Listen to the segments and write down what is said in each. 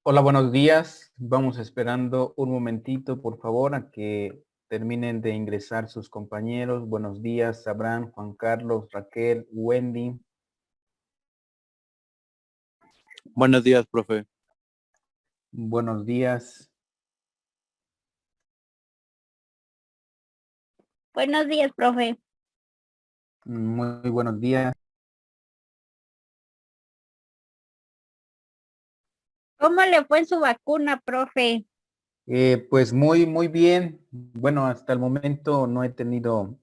Hola, buenos días. Vamos esperando un momentito, por favor, a que terminen de ingresar sus compañeros. Buenos días, Abraham, Juan Carlos, Raquel, Wendy. Buenos días, profe. Buenos días. Buenos días, profe. Muy buenos días. ¿Cómo le fue en su vacuna, profe? Pues muy bien. Bueno, hasta el momento no he tenido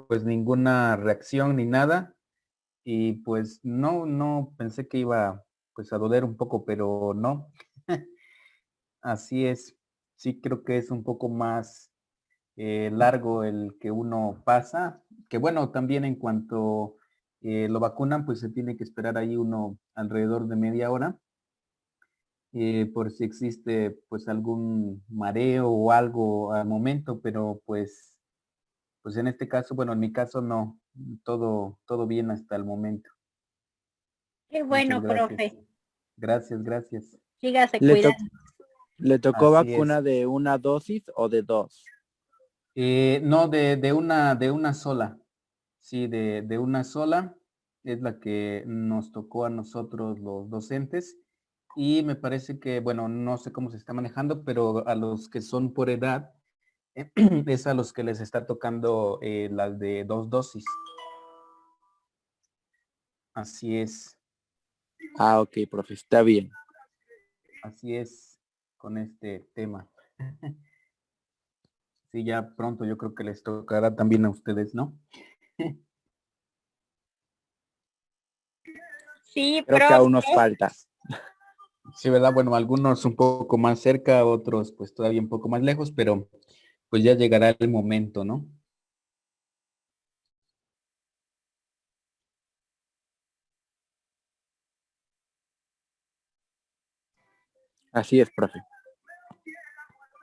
pues ninguna reacción ni nada. Y pues no pensé que iba pues a doler un poco, pero no. Así es. Sí creo que es un poco más largo el que uno pasa, que bueno, también en cuanto lo vacunan, pues se tiene que esperar ahí uno alrededor de media hora, por si existe pues algún mareo o algo al momento, pero pues en este caso, bueno, en mi caso no, todo bien hasta el momento. Qué Muchas bueno, gracias. profe. Gracias. Sígase ¿Le, to- cuidando. ¿Le tocó Así es. vacuna de una dosis o de dos? No, de una sola. Sí, de una sola. Es la que nos tocó a nosotros los docentes. Y me parece que, bueno, no sé cómo se está manejando, pero a los que son por edad, es a los que les está tocando las de 2 dosis. Así es, Ah, ok, profe, está bien. así es con este tema. Sí, ya pronto yo creo que les tocará también a ustedes, ¿no? Sí, Creo que aún nos profe. falta. Sí, ¿verdad? Bueno, algunos un poco más cerca, otros pues todavía un poco más lejos, pero pues ya llegará el momento, ¿no? Así es, profe.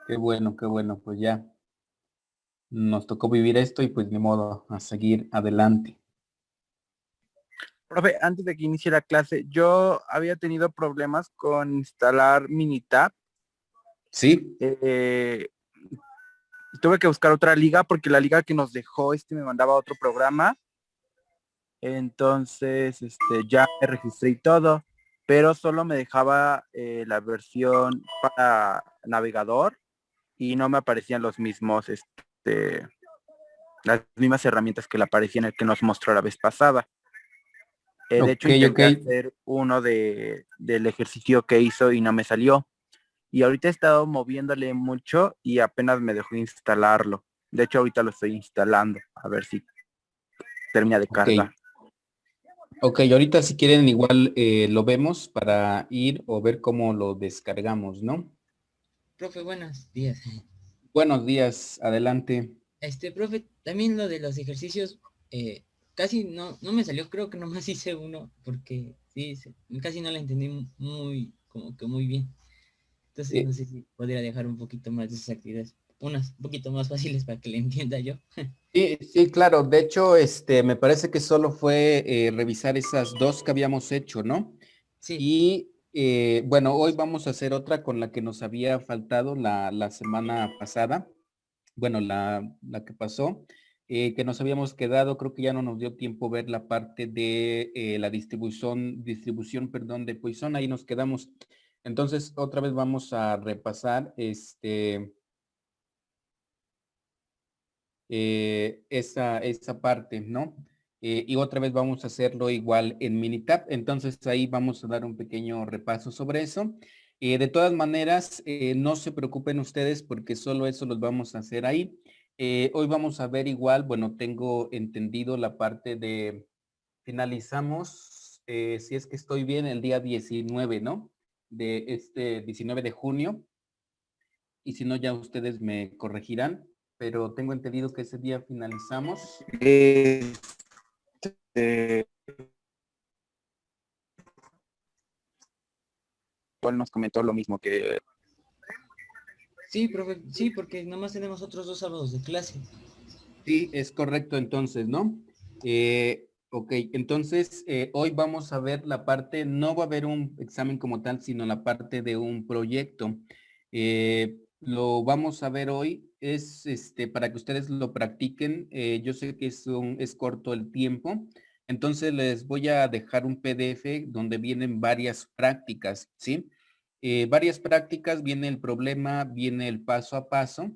Qué bueno, pues ya nos tocó vivir esto y pues ni modo, a seguir adelante. Profe, antes de que inicie la clase, yo había tenido problemas con instalar Minitab. Sí, Eh, Tuve que buscar otra liga porque la liga que nos dejó me mandaba otro programa. Entonces, ya me registré y todo, pero solo me dejaba la versión para navegador y no me aparecían las mismas herramientas que le aparecían el que nos mostró la vez pasada. De hecho, ok, ok. intenté hacer uno del ejercicio que hizo y no me salió. Y ahorita he estado moviéndole mucho y apenas me dejó instalarlo. De hecho, ahorita lo estoy instalando, a ver si termina de Ok, cargar. ok, ahorita si quieren igual lo vemos para ir o ver cómo lo descargamos, ¿no? Profe, buenos días. Buenos días, adelante. Profe, también lo de los ejercicios, casi no me salió, creo que nomás hice uno, porque sí, casi no la entendí muy, como que muy bien. Entonces Eh, no sé si podría dejar un poquito más de esas actividades, unas un poquito más fáciles para que le entienda yo. sí, claro, de hecho, me parece que solo fue revisar esas dos que habíamos hecho, ¿no? Sí, Y bueno, hoy vamos a hacer otra con la que nos había faltado la semana pasada, bueno, la que pasó, que nos habíamos quedado, creo que ya no nos dio tiempo ver la parte de la distribución, perdón, de Poisson, ahí nos quedamos. Entonces, otra vez vamos a repasar esa parte, ¿no? Y otra vez vamos a hacerlo igual en Minitab. Entonces ahí vamos a dar un pequeño repaso sobre eso. De todas maneras, no se preocupen ustedes porque solo eso los vamos a hacer ahí. Hoy vamos a ver igual, bueno, tengo entendido la parte de, finalizamos, si es que estoy bien, el día 19, ¿no? De este 19 de junio. Y si no, ya ustedes me corregirán, pero tengo entendido que ese día finalizamos. Igual nos comentó lo mismo que... sí, profe, sí, porque nomás tenemos otros 2 sábados de clase. Sí, es correcto entonces, ¿no? Ok, entonces hoy vamos a ver la parte, no va a haber un examen como tal, sino la parte de un proyecto. Lo vamos a ver hoy, es para que ustedes lo practiquen. Yo sé que es corto el tiempo, entonces les voy a dejar un PDF donde vienen varias prácticas, ¿sí? Varias prácticas, viene el problema, viene el paso a paso,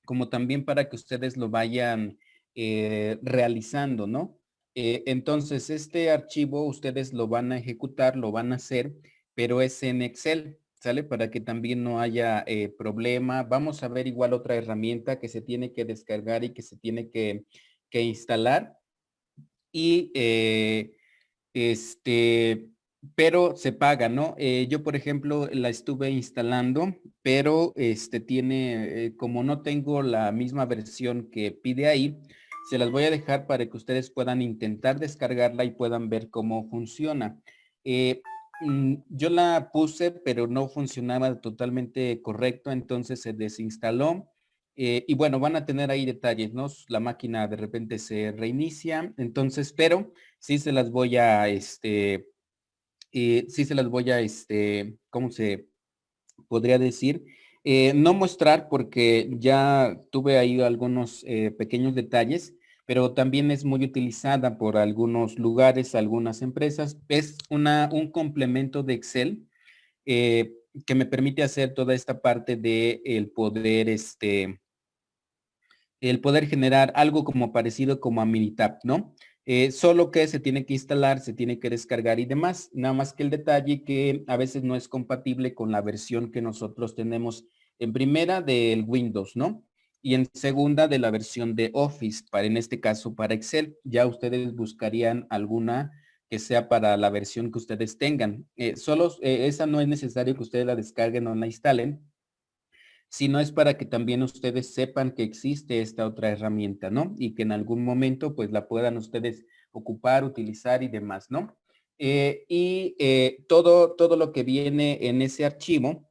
como también para que ustedes lo vayan realizando, ¿no? Entonces, este archivo ustedes lo van a ejecutar, lo van a hacer, pero es en Excel, ¿sale? Para que también no haya problema. Vamos a ver igual otra herramienta que se tiene que descargar y que se tiene que instalar. Y este, pero se paga, ¿no? Yo, por ejemplo, la estuve instalando, pero tiene, como no tengo la misma versión que pide ahí, se las voy a dejar para que ustedes puedan intentar descargarla y puedan ver cómo funciona. Yo la puse, pero no funcionaba totalmente correcto, entonces se desinstaló. Y bueno, van a tener ahí detalles, ¿no? La máquina de repente se reinicia, entonces, pero sí se las voy a, sí se las voy a, ¿cómo se podría decir? No mostrar porque ya tuve ahí algunos pequeños detalles, pero también es muy utilizada por algunos lugares, algunas empresas. Es un complemento de Excel que me permite hacer toda esta parte de el poder generar algo como parecido como a Minitab, ¿no? Solo que se tiene que instalar, se tiene que descargar y demás. Nada más que el detalle que a veces no es compatible con la versión que nosotros tenemos en primera del Windows, ¿no? Y en segunda de la versión de Office, para en este caso para Excel. Ya ustedes buscarían alguna que sea para la versión que ustedes tengan. Esa no es necesario que ustedes la descarguen o la instalen, sino es para que también ustedes sepan que existe esta otra herramienta, ¿no? Y que en algún momento pues la puedan ustedes ocupar, utilizar y demás, ¿no? Todo lo que viene en ese archivo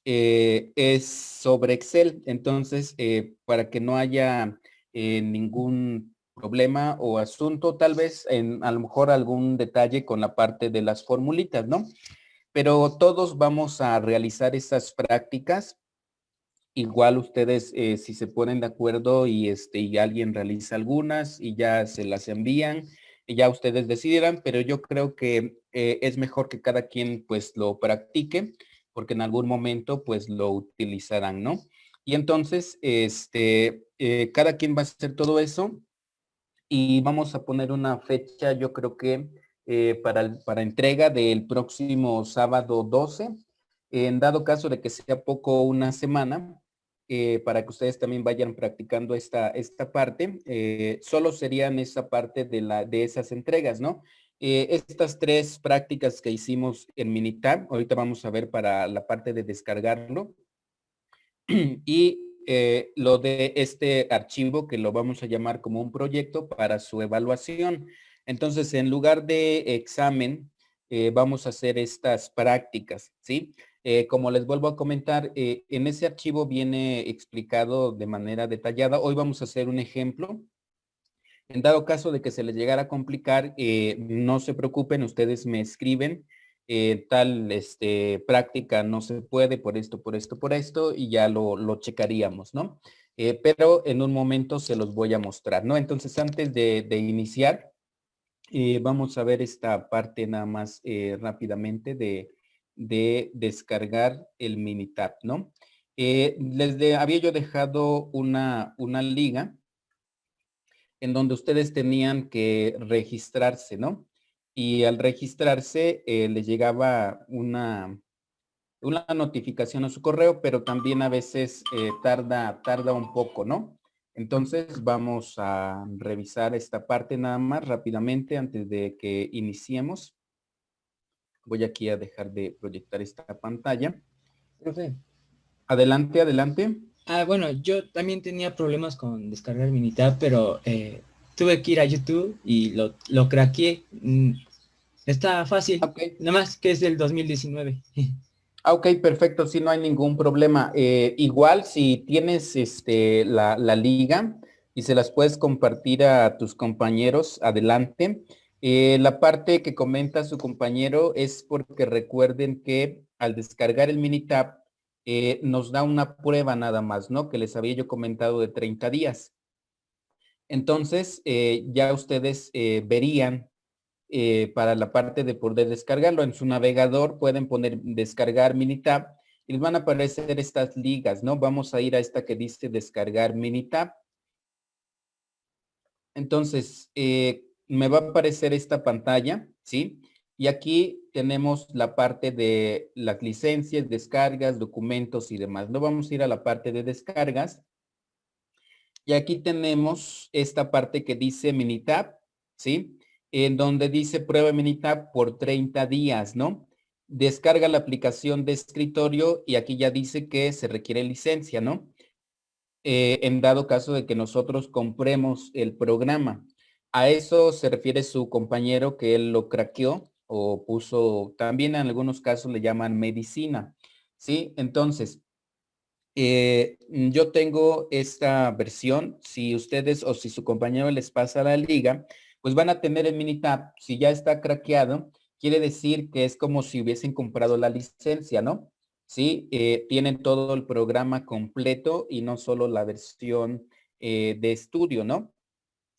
es sobre Excel, entonces para que no haya ningún problema o asunto, tal vez a lo mejor algún detalle con la parte de las formulitas, ¿no? Pero todos vamos a realizar esas prácticas. Igual ustedes, si se ponen de acuerdo y alguien realiza algunas y ya se las envían, y ya ustedes decidirán, pero yo creo que es mejor que cada quien pues lo practique, porque en algún momento pues lo utilizarán, ¿no? Y entonces, cada quien va a hacer todo eso y vamos a poner una fecha, yo creo que para entrega del próximo sábado 12, en dado caso de que sea poco una semana, para que ustedes también vayan practicando esta parte, solo serían esa parte de esas entregas, ¿no? Estas tres prácticas que hicimos en Minitab, ahorita vamos a ver para la parte de descargarlo, y lo de este archivo que lo vamos a llamar como un proyecto para su evaluación. Entonces, en lugar de examen, vamos a hacer estas prácticas, ¿sí? Como les vuelvo a comentar, en ese archivo viene explicado de manera detallada. Hoy vamos a hacer un ejemplo. En dado caso de que se les llegara a complicar, no se preocupen, ustedes me escriben, tal práctica no se puede por esto, por esto, por esto, y ya lo checaríamos, ¿no? Pero en un momento se los voy a mostrar, ¿no? Entonces, antes de iniciar, vamos a ver esta parte nada más rápidamente de descargar el Minitab, ¿no? Había yo dejado una liga en donde ustedes tenían que registrarse, ¿no? Y al registrarse les llegaba una notificación a su correo, pero también a veces tarda un poco, ¿no? Entonces vamos a revisar esta parte nada más rápidamente antes de que iniciemos. Voy aquí a dejar de proyectar esta pantalla. Profe. Adelante, adelante. Bueno, yo también tenía problemas con descargar Minitab, pero tuve que ir a YouTube y lo craqueé. Está fácil, Ok. nada más que es del 2019. Ok, perfecto, sí, no hay ningún problema. Igual si tienes la liga y se las puedes compartir a tus compañeros, adelante. La parte que comenta su compañero es porque recuerden que al descargar el Minitab nos da una prueba nada más, ¿no? Que les había yo comentado de 30 días. Entonces, ya ustedes verían para la parte de poder descargarlo. En su navegador pueden poner descargar Minitab y les van a aparecer estas ligas, ¿no? Vamos a ir a esta que dice descargar Minitab. Entonces, me va a aparecer esta pantalla, ¿sí? Y aquí tenemos la parte de las licencias, descargas, documentos y demás. No vamos a ir a la parte de descargas. Y aquí tenemos esta parte que dice Minitab, ¿sí? En donde dice prueba Minitab por 30 días, ¿no? Descarga la aplicación de escritorio y aquí ya dice que se requiere licencia, ¿no? En dado caso de que nosotros compremos el programa. A eso se refiere su compañero que él lo craqueó o puso, también en algunos casos le llaman medicina, ¿sí? Entonces, yo tengo esta versión, si ustedes o si su compañero les pasa la liga, pues van a tener el Minitab. Si ya está craqueado, quiere decir que es como si hubiesen comprado la licencia, ¿no? Sí, tienen todo el programa completo y no solo la versión de estudio, ¿no?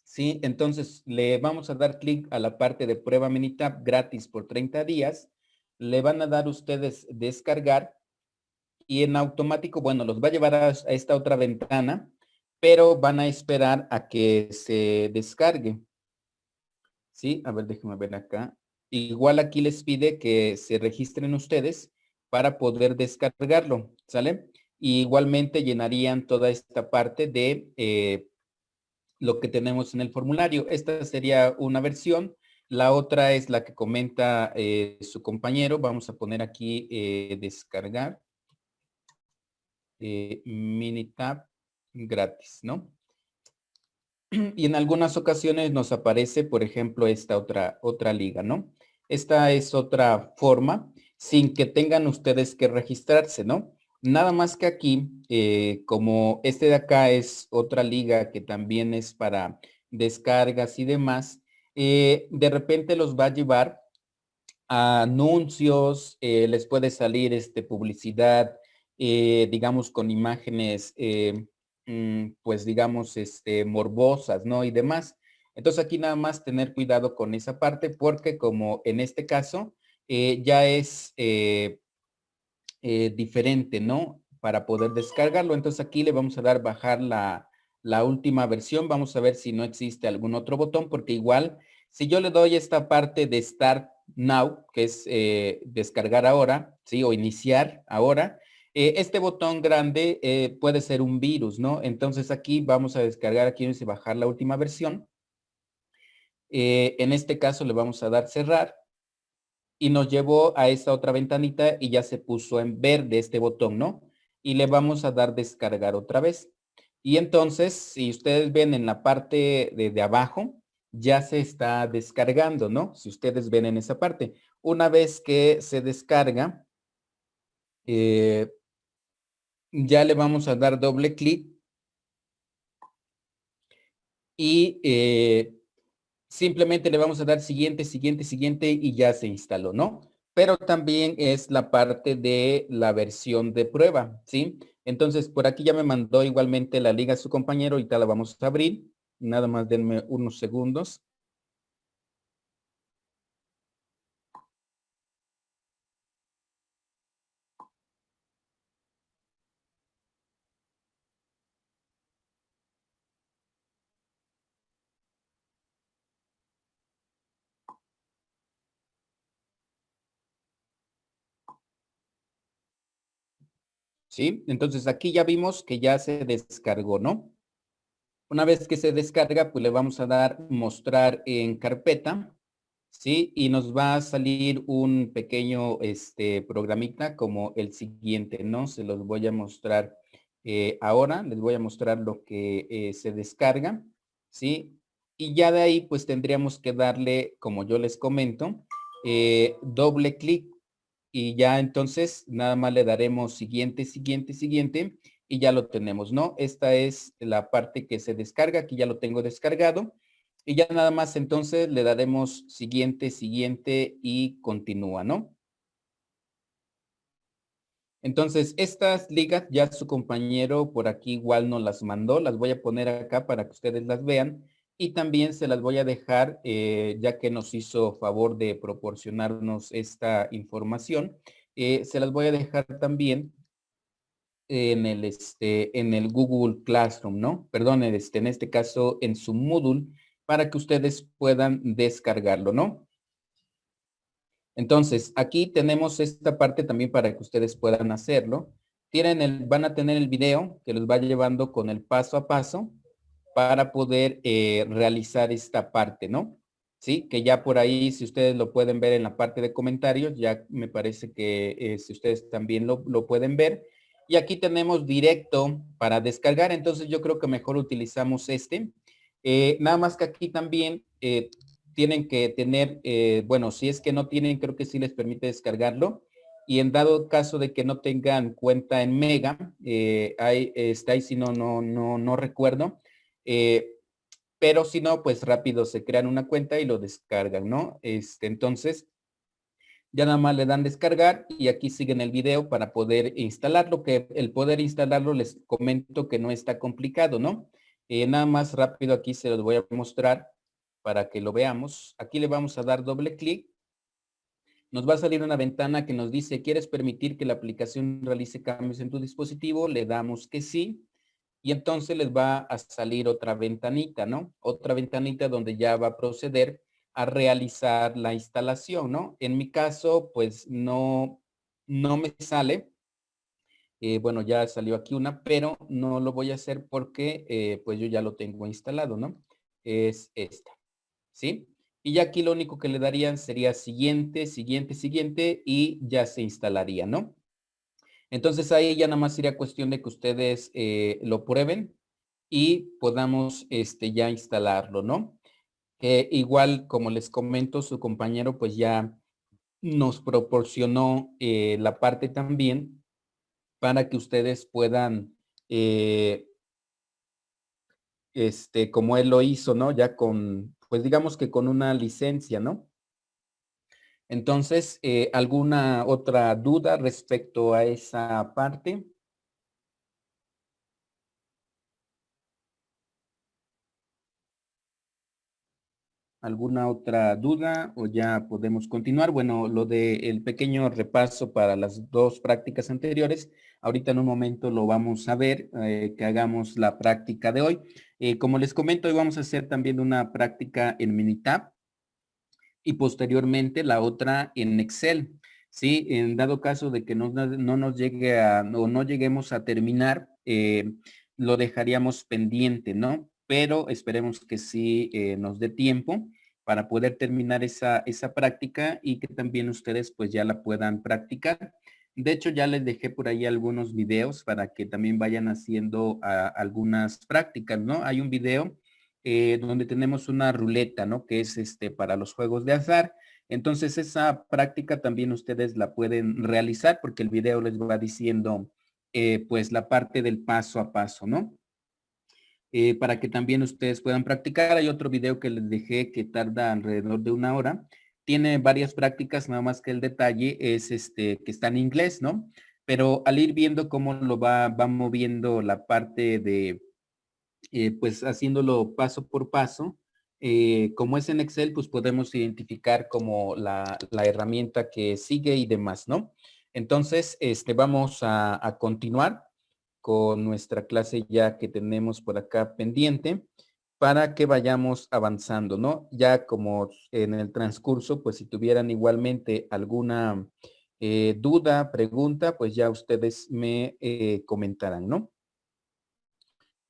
Sí, entonces le vamos a dar clic a la parte de prueba Minitab gratis por 30 días. Le van a dar ustedes descargar y en automático, bueno, los va a llevar a esta otra ventana, pero van a esperar a que se descargue. Sí, a ver, déjenme ver acá. Igual aquí les pide que se registren ustedes para poder descargarlo, ¿sale? Y igualmente llenarían toda esta parte de lo que tenemos en el formulario. Esta sería una versión. La otra es la que comenta su compañero. Vamos a poner aquí descargar. Minitab gratis, ¿no? Y en algunas ocasiones nos aparece, por ejemplo, esta otra liga, ¿no? Esta es otra forma sin que tengan ustedes que registrarse, ¿no? Nada más que aquí, como este de acá es otra liga que también es para descargas y demás, de repente los va a llevar a anuncios, les puede salir publicidad, digamos, con imágenes, pues digamos, morbosas, ¿no? Y demás. Entonces aquí nada más tener cuidado con esa parte porque como en este caso ya es diferente, ¿no? Para poder descargarlo. Entonces aquí le vamos a dar bajar la última versión. Vamos a ver si no existe algún otro botón porque igual si yo le doy esta parte de Start Now, que es descargar ahora, ¿sí? O iniciar ahora, este botón grande puede ser un virus, ¿no? Entonces aquí vamos a descargar, aquí vamos a bajar la última versión. En este caso le vamos a dar cerrar y nos llevó a esta otra ventanita y ya se puso en verde este botón, ¿no? Y le vamos a dar descargar otra vez. Y entonces, si ustedes ven en la parte de abajo, ya se está descargando, ¿no? Si ustedes ven en esa parte. Una vez que se descarga, ya le vamos a dar doble clic y simplemente le vamos a dar siguiente, siguiente, siguiente y ya se instaló, ¿no? Pero también es la parte de la versión de prueba, ¿sí? Entonces, por aquí ya me mandó igualmente la liga a su compañero, ahorita la vamos a abrir. Nada más denme unos segundos. ¿Sí? Entonces aquí ya vimos que ya se descargó, ¿no? Una vez que se descarga, pues le vamos a dar mostrar en carpeta, ¿sí? Y nos va a salir un pequeño programita como el siguiente, ¿no? Se los voy a mostrar ahora, les voy a mostrar lo que se descarga, ¿sí? Y ya de ahí pues tendríamos que darle, como yo les comento, doble clic y ya entonces nada más le daremos siguiente, siguiente, siguiente y ya lo tenemos, ¿no? Esta es la parte que se descarga, aquí ya lo tengo descargado Y ya nada más entonces le daremos siguiente, siguiente y continúa, ¿no? Entonces, estas ligas ya su compañero por aquí igual nos las mandó. Las voy a poner acá para que ustedes las vean. Y también se las voy a dejar, ya que nos hizo favor de proporcionarnos esta información. Se las voy a dejar también en el Google Classroom, ¿no? Perdón, en este caso en su Moodle, para que ustedes puedan descargarlo, ¿no? Entonces, aquí tenemos esta parte también para que ustedes puedan hacerlo. Van a tener el video que los va llevando con el paso a paso para poder realizar esta parte, ¿no? Sí, que ya por ahí, si ustedes lo pueden ver en la parte de comentarios, ya me parece que si ustedes también lo pueden ver. Y aquí tenemos directo para descargar, entonces yo creo que mejor utilizamos este. Nada más que aquí también tienen que tener, bueno, si es que no tienen, creo que sí les permite descargarlo. Y en dado caso de que no tengan cuenta en Mega, ahí si no recuerdo. Pero si no, pues rápido se crean una cuenta y lo descargan, ¿no? Entonces, ya nada más le dan descargar y aquí siguen el video para poder instalarlo, que el poder instalarlo les comento que no está complicado, ¿no? Nada más rápido aquí se los voy a mostrar para que lo veamos. Aquí le vamos a dar doble clic. Nos va a salir una ventana que nos dice, ¿quieres permitir que la aplicación realice cambios en tu dispositivo? Le damos que sí. Y entonces les va a salir otra ventanita, ¿no? Otra ventanita donde ya va a proceder a realizar la instalación, ¿no? En mi caso, pues no me sale. Bueno, ya salió aquí una, pero no lo voy a hacer porque pues yo ya lo tengo instalado, ¿no? Es esta, ¿sí? Y ya aquí lo único que le darían sería siguiente, siguiente, siguiente y ya se instalaría, ¿no? Entonces ahí ya nada más sería cuestión de que ustedes lo prueben y podamos ya instalarlo, ¿no? Igual, como les comento, su compañero pues ya nos proporcionó la parte también para que ustedes puedan, como él lo hizo, ¿no? Ya con, pues digamos que con una licencia, ¿no? Entonces, ¿alguna otra duda respecto a esa parte? ¿Alguna otra duda o ya podemos continuar? Bueno, lo del pequeño repaso para las dos prácticas anteriores, ahorita en un momento lo vamos a ver, que hagamos la práctica de hoy. Como les comento, hoy vamos a hacer también una práctica en Minitab y posteriormente la otra en Excel. Sí, en dado caso de que no nos llegue o no lleguemos a terminar, lo dejaríamos pendiente, ¿no? Pero esperemos que sí nos dé tiempo para poder terminar esa práctica y que también ustedes pues ya la puedan practicar. De hecho, ya les dejé por ahí algunos videos para que también vayan haciendo algunas prácticas, ¿no? Hay un video donde tenemos una ruleta, ¿no? Que es para los juegos de azar. Entonces esa práctica también ustedes la pueden realizar porque el video les va diciendo pues la parte del paso a paso, ¿no? Para que también ustedes puedan practicar. Hay otro video que les dejé que tarda alrededor de 1 hora. Tiene varias prácticas, nada más que el detalle es que está en inglés, ¿no? Pero al ir viendo cómo lo va moviendo la parte de pues haciéndolo paso por paso. Como es en Excel, pues podemos identificar como la herramienta que sigue y demás, ¿no? Entonces, vamos a continuar con nuestra clase ya que tenemos por acá pendiente para que vayamos avanzando, ¿no? Ya como en el transcurso, pues si tuvieran igualmente alguna duda, pregunta, pues ya ustedes me comentarán, ¿no?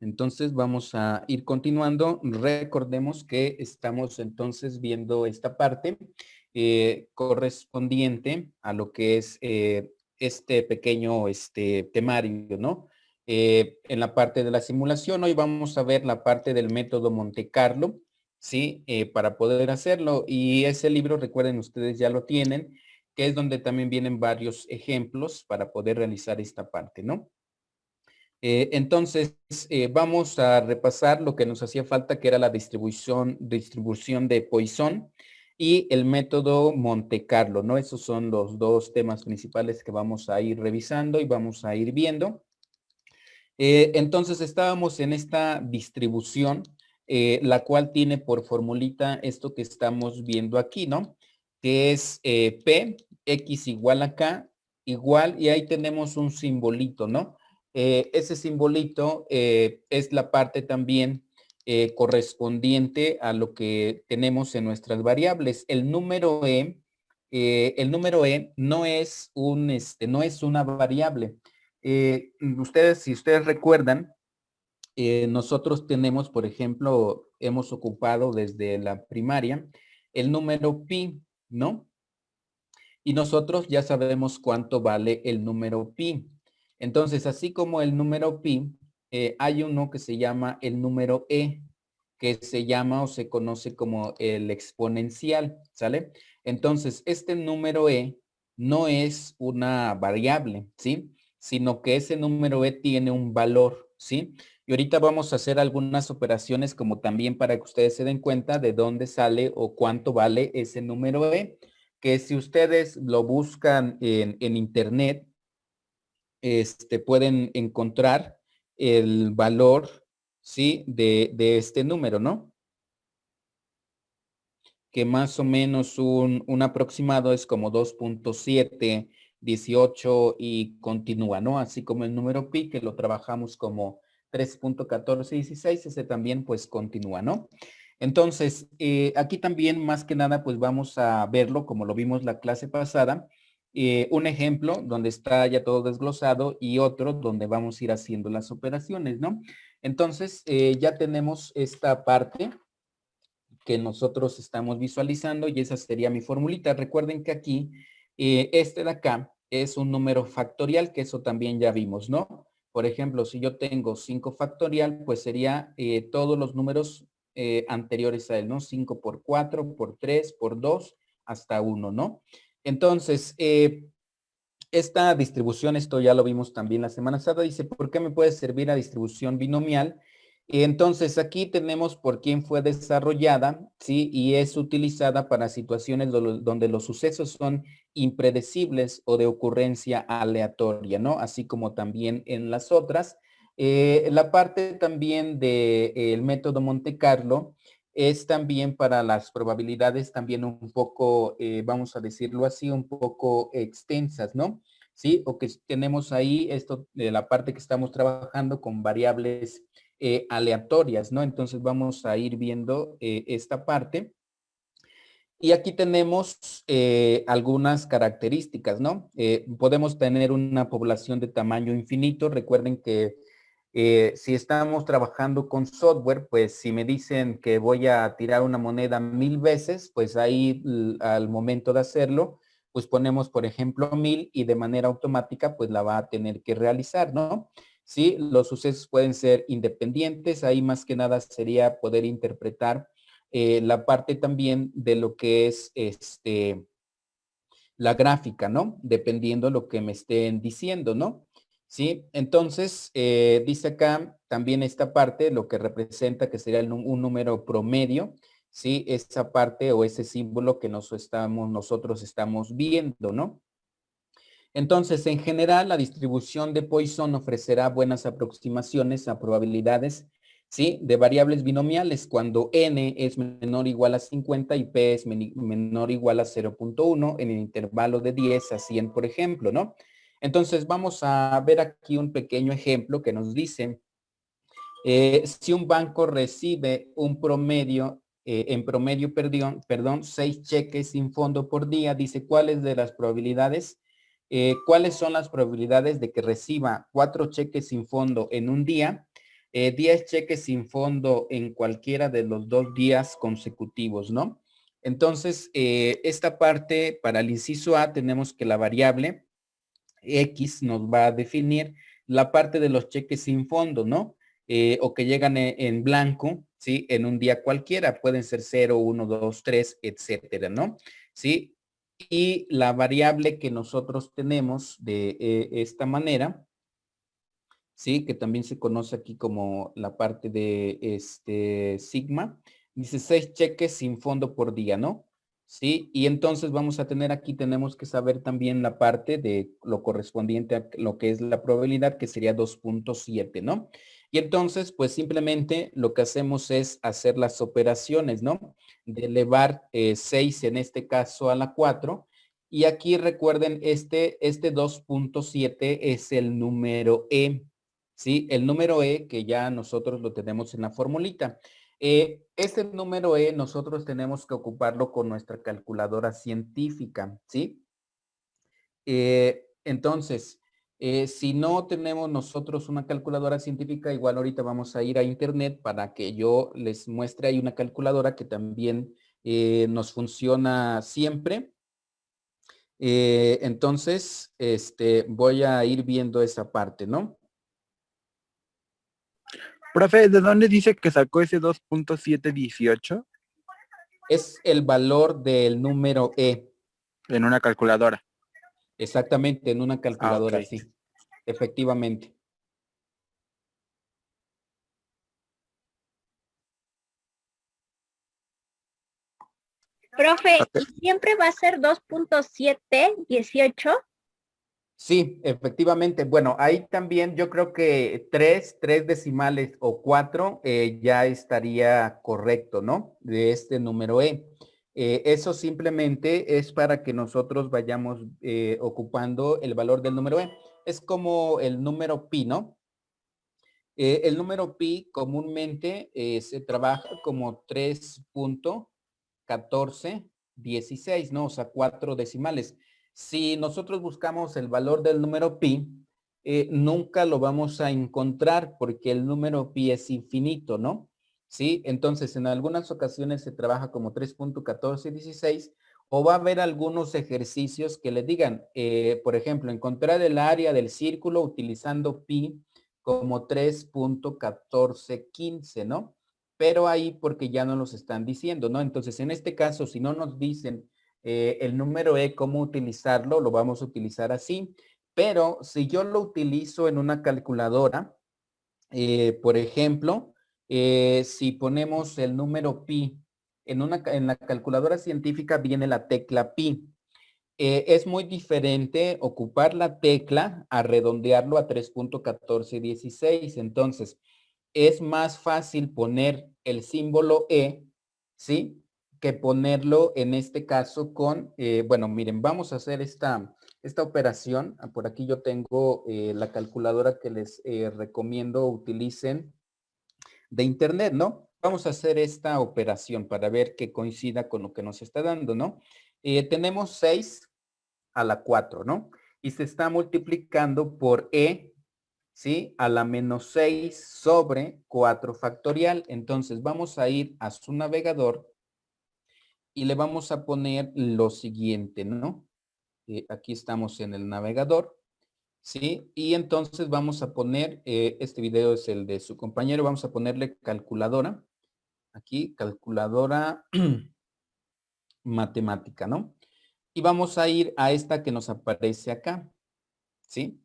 Entonces vamos a ir continuando. Recordemos que estamos entonces viendo esta parte correspondiente a lo que es este pequeño temario, ¿no? En la parte de la simulación, hoy vamos a ver la parte del método Monte Carlo, ¿sí? Para poder hacerlo. Y ese libro, recuerden, ustedes ya lo tienen, que es donde también vienen varios ejemplos para poder realizar esta parte, ¿no? Entonces, vamos a repasar lo que nos hacía falta, que era la distribución de Poisson y el método Monte Carlo, ¿no? Esos son los dos temas principales que vamos a ir revisando y vamos a ir viendo. Entonces, estábamos en esta distribución, la cual tiene por formulita esto que estamos viendo aquí, ¿no? Que es P, X igual a K, igual, y ahí tenemos un simbolito, ¿no? Ese simbolito es la parte también correspondiente a lo que tenemos en nuestras variables. El número E no es no es una variable. Si ustedes recuerdan, nosotros tenemos, por ejemplo, hemos ocupado desde la primaria el número pi, ¿no? Y nosotros ya sabemos cuánto vale el número pi. Entonces, así como el número pi, hay uno que se llama el número e, que se llama o se conoce como el exponencial, ¿sale? Entonces, este número e no es una variable, ¿sí? Sino que ese número e tiene un valor, ¿sí? Y ahorita vamos a hacer algunas operaciones como también para que ustedes se den cuenta de dónde sale o cuánto vale ese número e, que si ustedes lo buscan en internet, pueden encontrar el valor, ¿sí? De este número, ¿no? Que más o menos un aproximado es como 2.718 y continúa, ¿no? Así como el número pi, que lo trabajamos como 3.1416, ese también pues continúa, ¿no? Entonces, aquí también más que nada pues vamos a verlo como lo vimos la clase pasada, un ejemplo donde está ya todo desglosado y otro donde vamos a ir haciendo las operaciones, ¿no? Entonces, ya tenemos esta parte que nosotros estamos visualizando y esa sería mi formulita. Recuerden que aquí, este de acá es un número factorial, que eso también ya vimos, ¿no? Por ejemplo, si yo tengo 5 factorial, pues sería todos los números anteriores a él, ¿no? 5 por 4, por 3, por 2, hasta 1, ¿no? Entonces, esta distribución, esto ya lo vimos también la semana pasada, dice, ¿por qué me puede servir la distribución binomial? Entonces, aquí tenemos por quién fue desarrollada, ¿sí? Y es utilizada para situaciones donde los sucesos son impredecibles o de ocurrencia aleatoria, ¿no? Así como también en las otras. La parte también del método Monte Carlo es también para las probabilidades también un poco, vamos a decirlo así, un poco extensas, ¿no? Sí, o que tenemos ahí esto de la parte que estamos trabajando con variables aleatorias, ¿no? Entonces vamos a ir viendo esta parte. Y aquí tenemos algunas características, ¿no? Podemos tener una población de tamaño infinito. Recuerden que si estamos trabajando con software, pues si me dicen que voy a tirar una moneda 1000 veces, pues ahí al momento de hacerlo, pues ponemos, por ejemplo, 1000 y de manera automática, pues la va a tener que realizar, ¿no? Sí, los sucesos pueden ser independientes. Ahí más que nada sería poder interpretar la parte también de lo que es la gráfica, ¿no? Dependiendo lo que me estén diciendo, ¿no? ¿Sí? Entonces, dice acá también esta parte, lo que representa que sería un número promedio, ¿sí? Esa parte o ese símbolo que nosotros estamos viendo, ¿no? Entonces, en general, la distribución de Poisson ofrecerá buenas aproximaciones a probabilidades, ¿sí? De variables binomiales cuando n es menor o igual a 50 y p es menor o igual a 0.1 en el intervalo de 10 a 100, por ejemplo, ¿no? Entonces, vamos a ver aquí un pequeño ejemplo que nos dice, si un banco recibe un promedio, en promedio, perdón, 6 cheques sin fondo por día, dice, ¿cuáles de las probabilidades? ¿Cuáles son las probabilidades de que reciba 4 cheques sin fondo en un día, 10 cheques sin fondo en cualquiera de los 2 días consecutivos, ¿no? Entonces, esta parte para el inciso A tenemos que la variable X nos va a definir la parte de los cheques sin fondo, ¿no? O que llegan en blanco, ¿sí? En un día cualquiera, pueden ser 0, 1, 2, 3, etcétera, ¿no? ¿Sí? Y la variable que nosotros tenemos de esta manera ¿sí? Que también se conoce aquí como la parte de sigma. Dice 6 cheques sin fondo por día, ¿no? ¿Sí? Y entonces vamos a tener aquí, tenemos que saber también la parte de lo correspondiente a lo que es la probabilidad, que sería 2.7, ¿no? Y entonces, pues simplemente lo que hacemos es hacer las operaciones, ¿no? De elevar 6 en este caso a la 4. Y aquí recuerden, este 2.7 es el número E, ¿sí? El número E que ya nosotros lo tenemos en la formulita. Este número E nosotros tenemos que ocuparlo con nuestra calculadora científica, ¿sí? Entonces, si no tenemos nosotros una calculadora científica, igual ahorita vamos a ir a internet para que yo les muestre ahí una calculadora que también nos funciona siempre. Entonces, voy a ir viendo esa parte, ¿no? Profe, ¿de dónde dice que sacó ese 2.718? Es el valor del número E, En una calculadora. exactamente, en una Ah, ok. calculadora, sí, efectivamente. Profe, Ok. ¿y siempre va a ser 2.718? Sí, efectivamente. Bueno, ahí también yo creo que tres decimales o 4 ya estaría correcto, ¿no? De este número E. Eso simplemente es para que nosotros vayamos ocupando el valor del número E. Es como el número pi, ¿no? El número pi comúnmente se trabaja como 3.1416, ¿no? O sea, 4 decimales. Si nosotros buscamos el valor del número pi, nunca lo vamos a encontrar porque el número pi es infinito, ¿no? ¿Sí? Entonces, en algunas ocasiones se trabaja como 3.1416 o va a haber algunos ejercicios que le digan, por ejemplo, encontrar el área del círculo utilizando pi como 3.1415, ¿no? Pero ahí porque ya no los están diciendo, ¿no? Entonces, en este caso, si no nos dicen el número E, cómo utilizarlo, lo vamos a utilizar así. Pero si yo lo utilizo en una calculadora, por ejemplo, si ponemos el número pi en la calculadora científica viene la tecla pi. Es muy diferente ocupar la tecla a redondearlo a 3.1416. Entonces, es más fácil poner el símbolo E, ¿sí? Que ponerlo en este caso con, bueno, miren, vamos a hacer esta operación. Por aquí yo tengo la calculadora que les recomiendo utilicen de internet, ¿no? Vamos a hacer esta operación para ver que coincida con lo que nos está dando, ¿no? Tenemos 6 a la 4, ¿no? Y se está multiplicando por E, ¿sí? A la menos 6 sobre 4 factorial. Entonces vamos a ir a su navegador y le vamos a poner lo siguiente, ¿no? Aquí estamos en el navegador, ¿sí? Y entonces vamos a poner, este video es el de su compañero, vamos a ponerle calculadora. Aquí, calculadora matemática, ¿no? Y vamos a ir a esta que nos aparece acá, ¿sí?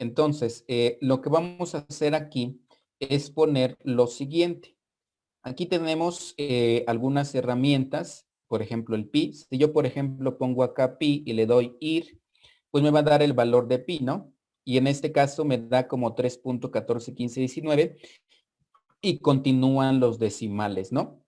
Entonces, lo que vamos a hacer aquí es poner lo siguiente. Aquí tenemos algunas herramientas, por ejemplo, el pi. Si yo, por ejemplo, pongo acá pi y le doy ir, pues me va a dar el valor de pi, ¿no? Y en este caso me da como 3.141519 y continúan los decimales, ¿no?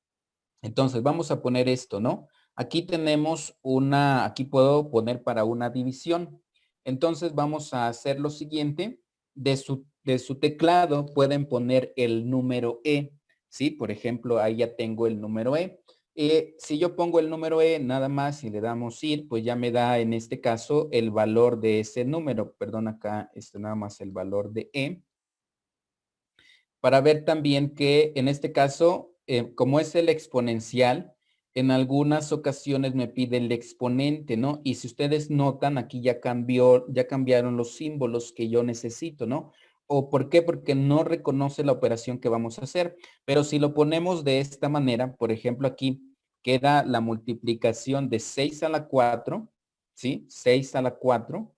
Entonces, vamos a poner esto, ¿no? Aquí tenemos aquí puedo poner para una división. Entonces, vamos a hacer lo siguiente. De su teclado pueden poner el número E, ¿sí? Por ejemplo, ahí ya tengo el número E. Si yo pongo el número E nada más y le damos ir, pues ya me da en este caso el valor de ese número. Perdón, acá nada más el valor de E. Para ver también que en este caso, como es el exponencial, en algunas ocasiones me pide el exponente, ¿no? Y si ustedes notan, aquí ya cambiaron los símbolos que yo necesito, ¿no? ¿O por qué? Porque no reconoce la operación que vamos a hacer. Pero si lo ponemos de esta manera, por ejemplo, aquí queda la multiplicación de 6 a la 4, ¿sí? 6 a la 4.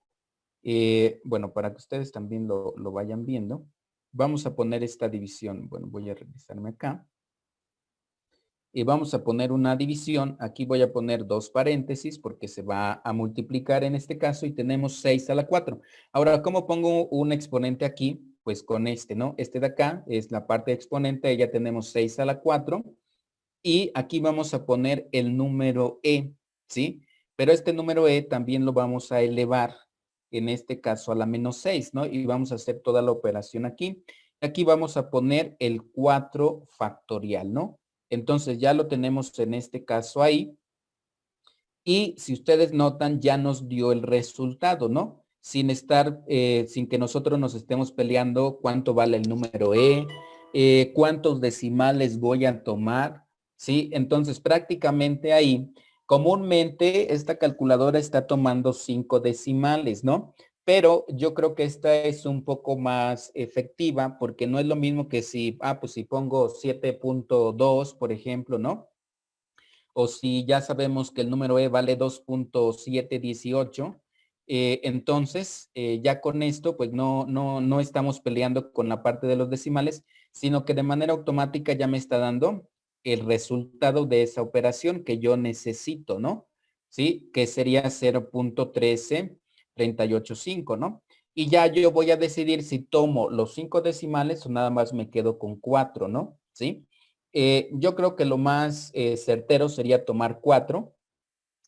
Bueno, para que ustedes también lo vayan viendo, vamos a poner esta división. Bueno, voy a revisarme acá. Y vamos a poner una división. Aquí voy a poner 2 paréntesis porque se va a multiplicar en este caso y tenemos 6 a la 4. Ahora, ¿cómo pongo un exponente aquí? Pues con este, ¿no? Este de acá es la parte de exponente, ya tenemos 6 a la 4. Y aquí vamos a poner el número e, ¿sí? Pero este número e también lo vamos a elevar, en este caso a la menos 6, ¿no? Y vamos a hacer toda la operación aquí. Aquí vamos a poner el 4 factorial, ¿no? Entonces ya lo tenemos en este caso ahí. Y si ustedes notan, ya nos dio el resultado, ¿no? Sin estar, sin que nosotros nos estemos peleando cuánto vale el número E, cuántos decimales voy a tomar, ¿sí? Entonces prácticamente ahí, comúnmente esta calculadora está tomando 5 decimales, ¿no? Pero yo creo que esta es un poco más efectiva porque no es lo mismo que si, pues si pongo 7.2, por ejemplo, ¿no? O si ya sabemos que el número E vale 2.718, entonces ya con esto pues no estamos peleando con la parte de los decimales, sino que de manera automática ya me está dando el resultado de esa operación que yo necesito, ¿no? ¿Sí? Que sería 0.13385, ¿no? Y ya yo voy a decidir si tomo los 5 decimales o nada más me quedo con 4, ¿no? ¿Sí? Yo creo que lo más certero sería tomar 4,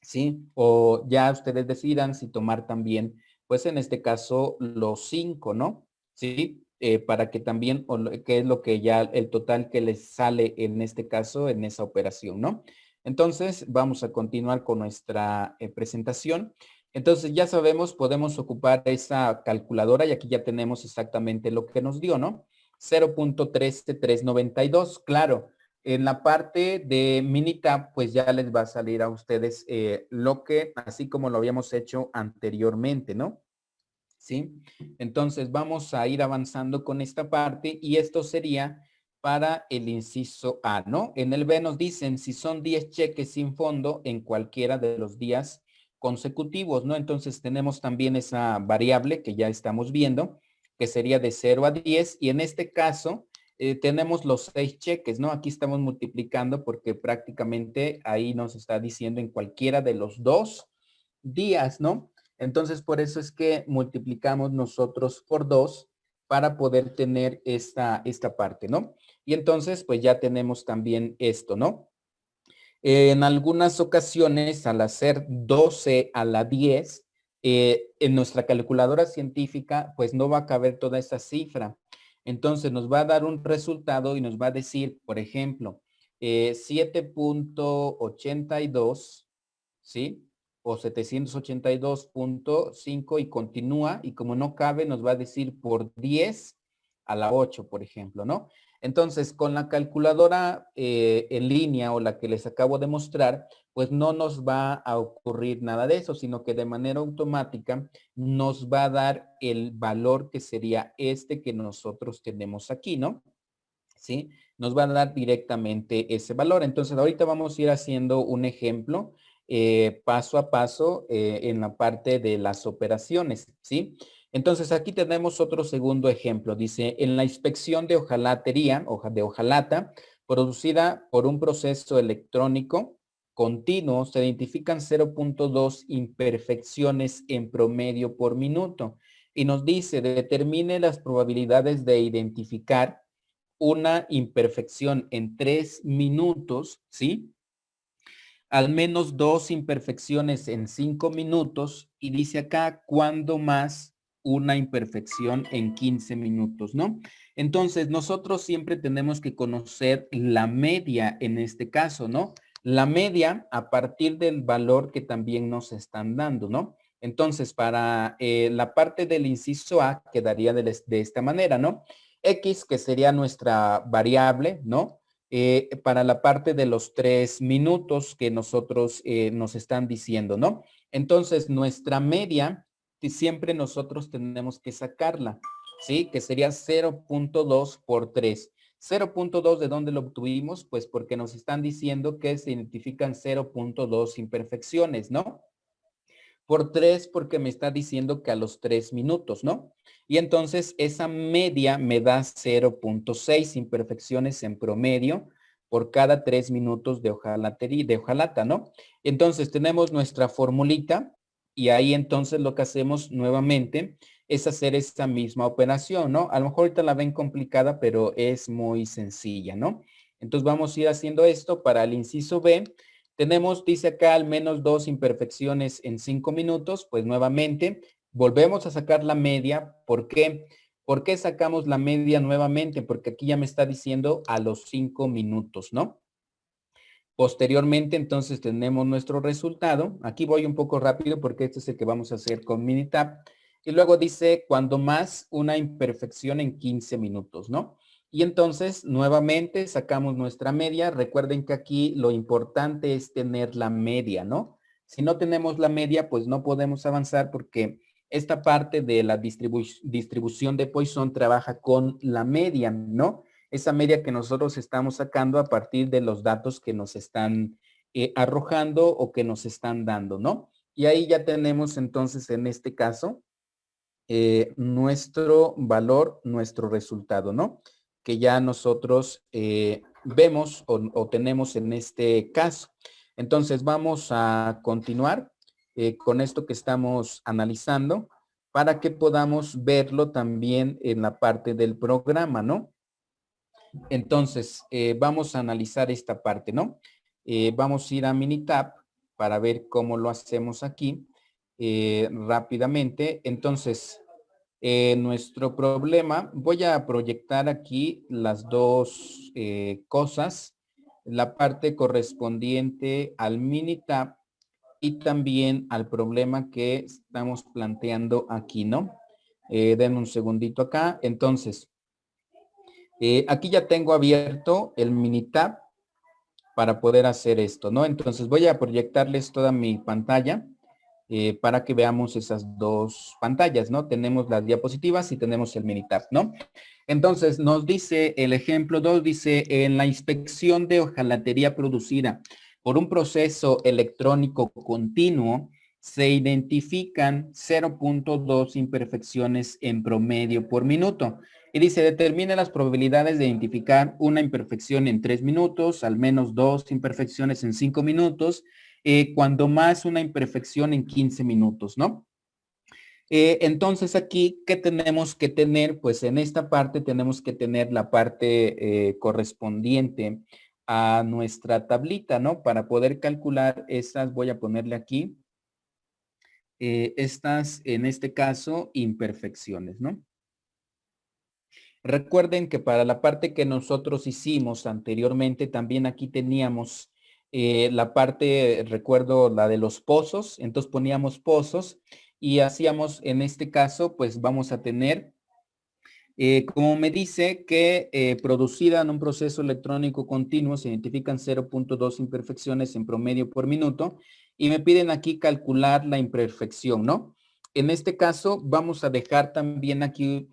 ¿sí? O ya ustedes decidan si tomar también, pues en este caso, los 5, ¿no? ¿Sí? Para que también, que es lo que ya, el total que les sale en este caso, en esa operación, ¿no? Entonces, vamos a continuar con nuestra presentación. Entonces, ya sabemos, podemos ocupar esa calculadora y aquí ya tenemos exactamente lo que nos dio, ¿no? 0.13392, claro. En la parte de Minitab, pues ya les va a salir a ustedes lo que, así como lo habíamos hecho anteriormente, ¿no? ¿Sí? Entonces vamos a ir avanzando con esta parte y esto sería para el inciso A, ¿no? En el B nos dicen si son 10 cheques sin fondo en cualquiera de los días consecutivos, ¿no? Entonces tenemos también esa variable que ya estamos viendo, que sería de 0 a 10 y en este caso tenemos los 6 cheques, ¿no? Aquí estamos multiplicando porque prácticamente ahí nos está diciendo en cualquiera de los 2 días, ¿no? Entonces, por eso es que multiplicamos nosotros por 2 para poder tener esta parte, ¿no? Y entonces, pues ya tenemos también esto, ¿no? En algunas ocasiones, al hacer 12 a la 10, en nuestra calculadora científica, pues no va a caber toda esa cifra. Entonces, nos va a dar un resultado y nos va a decir, por ejemplo, 7.82, ¿sí? O 782.5 y continúa, y como no cabe, nos va a decir por 10 a la 8, por ejemplo, ¿no? Entonces, con la calculadora en línea o la que les acabo de mostrar, pues no nos va a ocurrir nada de eso, sino que de manera automática nos va a dar el valor que sería este que nosotros tenemos aquí, ¿no? ¿Sí? Nos va a dar directamente ese valor. Entonces, ahorita vamos a ir haciendo un ejemplo paso a paso en la parte de las operaciones, ¿sí? Entonces, aquí tenemos otro segundo ejemplo. Dice, en la inspección de hojalatería, de hojalata, producida por un proceso electrónico continuo, se identifican 0.2 imperfecciones en promedio por minuto. Y nos dice, determine las probabilidades de identificar una imperfección en 3 minutos, ¿sí? Al menos 2 imperfecciones en 5 minutos y dice acá, ¿cuándo más una imperfección en 15 minutos, ¿no? Entonces, nosotros siempre tenemos que conocer la media en este caso, ¿no? La media a partir del valor que también nos están dando, ¿no? Entonces, para la parte del inciso A quedaría de esta manera, ¿no? X, que sería nuestra variable, ¿no? Para la parte de los 3 minutos que nosotros nos están diciendo, ¿no? Entonces, nuestra media, siempre nosotros tenemos que sacarla, ¿sí? Que sería 0.2 por 3. 0.2, ¿de dónde lo obtuvimos? Pues porque nos están diciendo que se identifican 0.2 imperfecciones, ¿no? por 3 porque me está diciendo que a los 3 minutos, ¿no? Y entonces esa media me da 0.6 imperfecciones en promedio por cada 3 minutos de hojalata, ¿no? Entonces tenemos nuestra formulita y ahí entonces lo que hacemos nuevamente es hacer esta misma operación, ¿no? A lo mejor ahorita la ven complicada, pero es muy sencilla, ¿no? Entonces vamos a ir haciendo esto para el inciso B. Tenemos, dice acá, al menos 2 imperfecciones en 5 minutos. Pues nuevamente, volvemos a sacar la media. ¿Por qué? ¿Por qué sacamos la media nuevamente? Porque aquí ya me está diciendo a los 5 minutos, ¿no? Posteriormente, entonces, tenemos nuestro resultado. Aquí voy un poco rápido porque este es el que vamos a hacer con Minitab. Y luego dice, cuando más, una imperfección en 15 minutos, ¿no? Y entonces, nuevamente, sacamos nuestra media. Recuerden que aquí lo importante es tener la media, ¿no? Si no tenemos la media, pues no podemos avanzar porque esta parte de la distribución de Poisson trabaja con la media, ¿no? Esa media que nosotros estamos sacando a partir de los datos que nos están arrojando o que nos están dando, ¿no? Y ahí ya tenemos entonces en este caso nuestro valor, nuestro resultado, ¿no? Que ya nosotros vemos o tenemos en este caso. Entonces vamos a continuar con esto que estamos analizando para que podamos verlo también en la parte del programa, ¿no? Entonces, vamos a analizar esta parte, ¿no? Vamos a ir a Minitab para ver cómo lo hacemos aquí rápidamente. Entonces, nuestro problema, voy a proyectar aquí las dos cosas, la parte correspondiente al Minitab y también al problema que estamos planteando aquí, ¿no? Denme un segundito acá. Entonces, aquí ya tengo abierto el Minitab para poder hacer esto, ¿no? Entonces voy a proyectarles toda mi pantalla para que veamos esas dos pantallas, ¿no? Tenemos las diapositivas y tenemos el Minitab, ¿no? Entonces nos dice el ejemplo 2, dice, en la inspección de hojalatería producida por un proceso electrónico continuo, se identifican 0.2 imperfecciones en promedio por minuto. Y dice, determine las probabilidades de identificar una imperfección en 3 minutos, al menos 2 imperfecciones en 5 minutos, cuando más una imperfección en 15 minutos, ¿no? Entonces aquí, ¿qué tenemos que tener? Pues en esta parte tenemos que tener la parte correspondiente a nuestra tablita, ¿no? Para poder calcular estas, voy a ponerle aquí, estas, en este caso, imperfecciones, ¿no? Recuerden que para la parte que nosotros hicimos anteriormente, también aquí teníamos la parte, recuerdo la de los pozos, entonces poníamos pozos y hacíamos, en este caso, pues vamos a tener, como me dice, que producida en un proceso electrónico continuo se identifican 0.2 imperfecciones en promedio por minuto y me piden aquí calcular la imperfección, ¿no? En este caso, vamos a dejar también aquí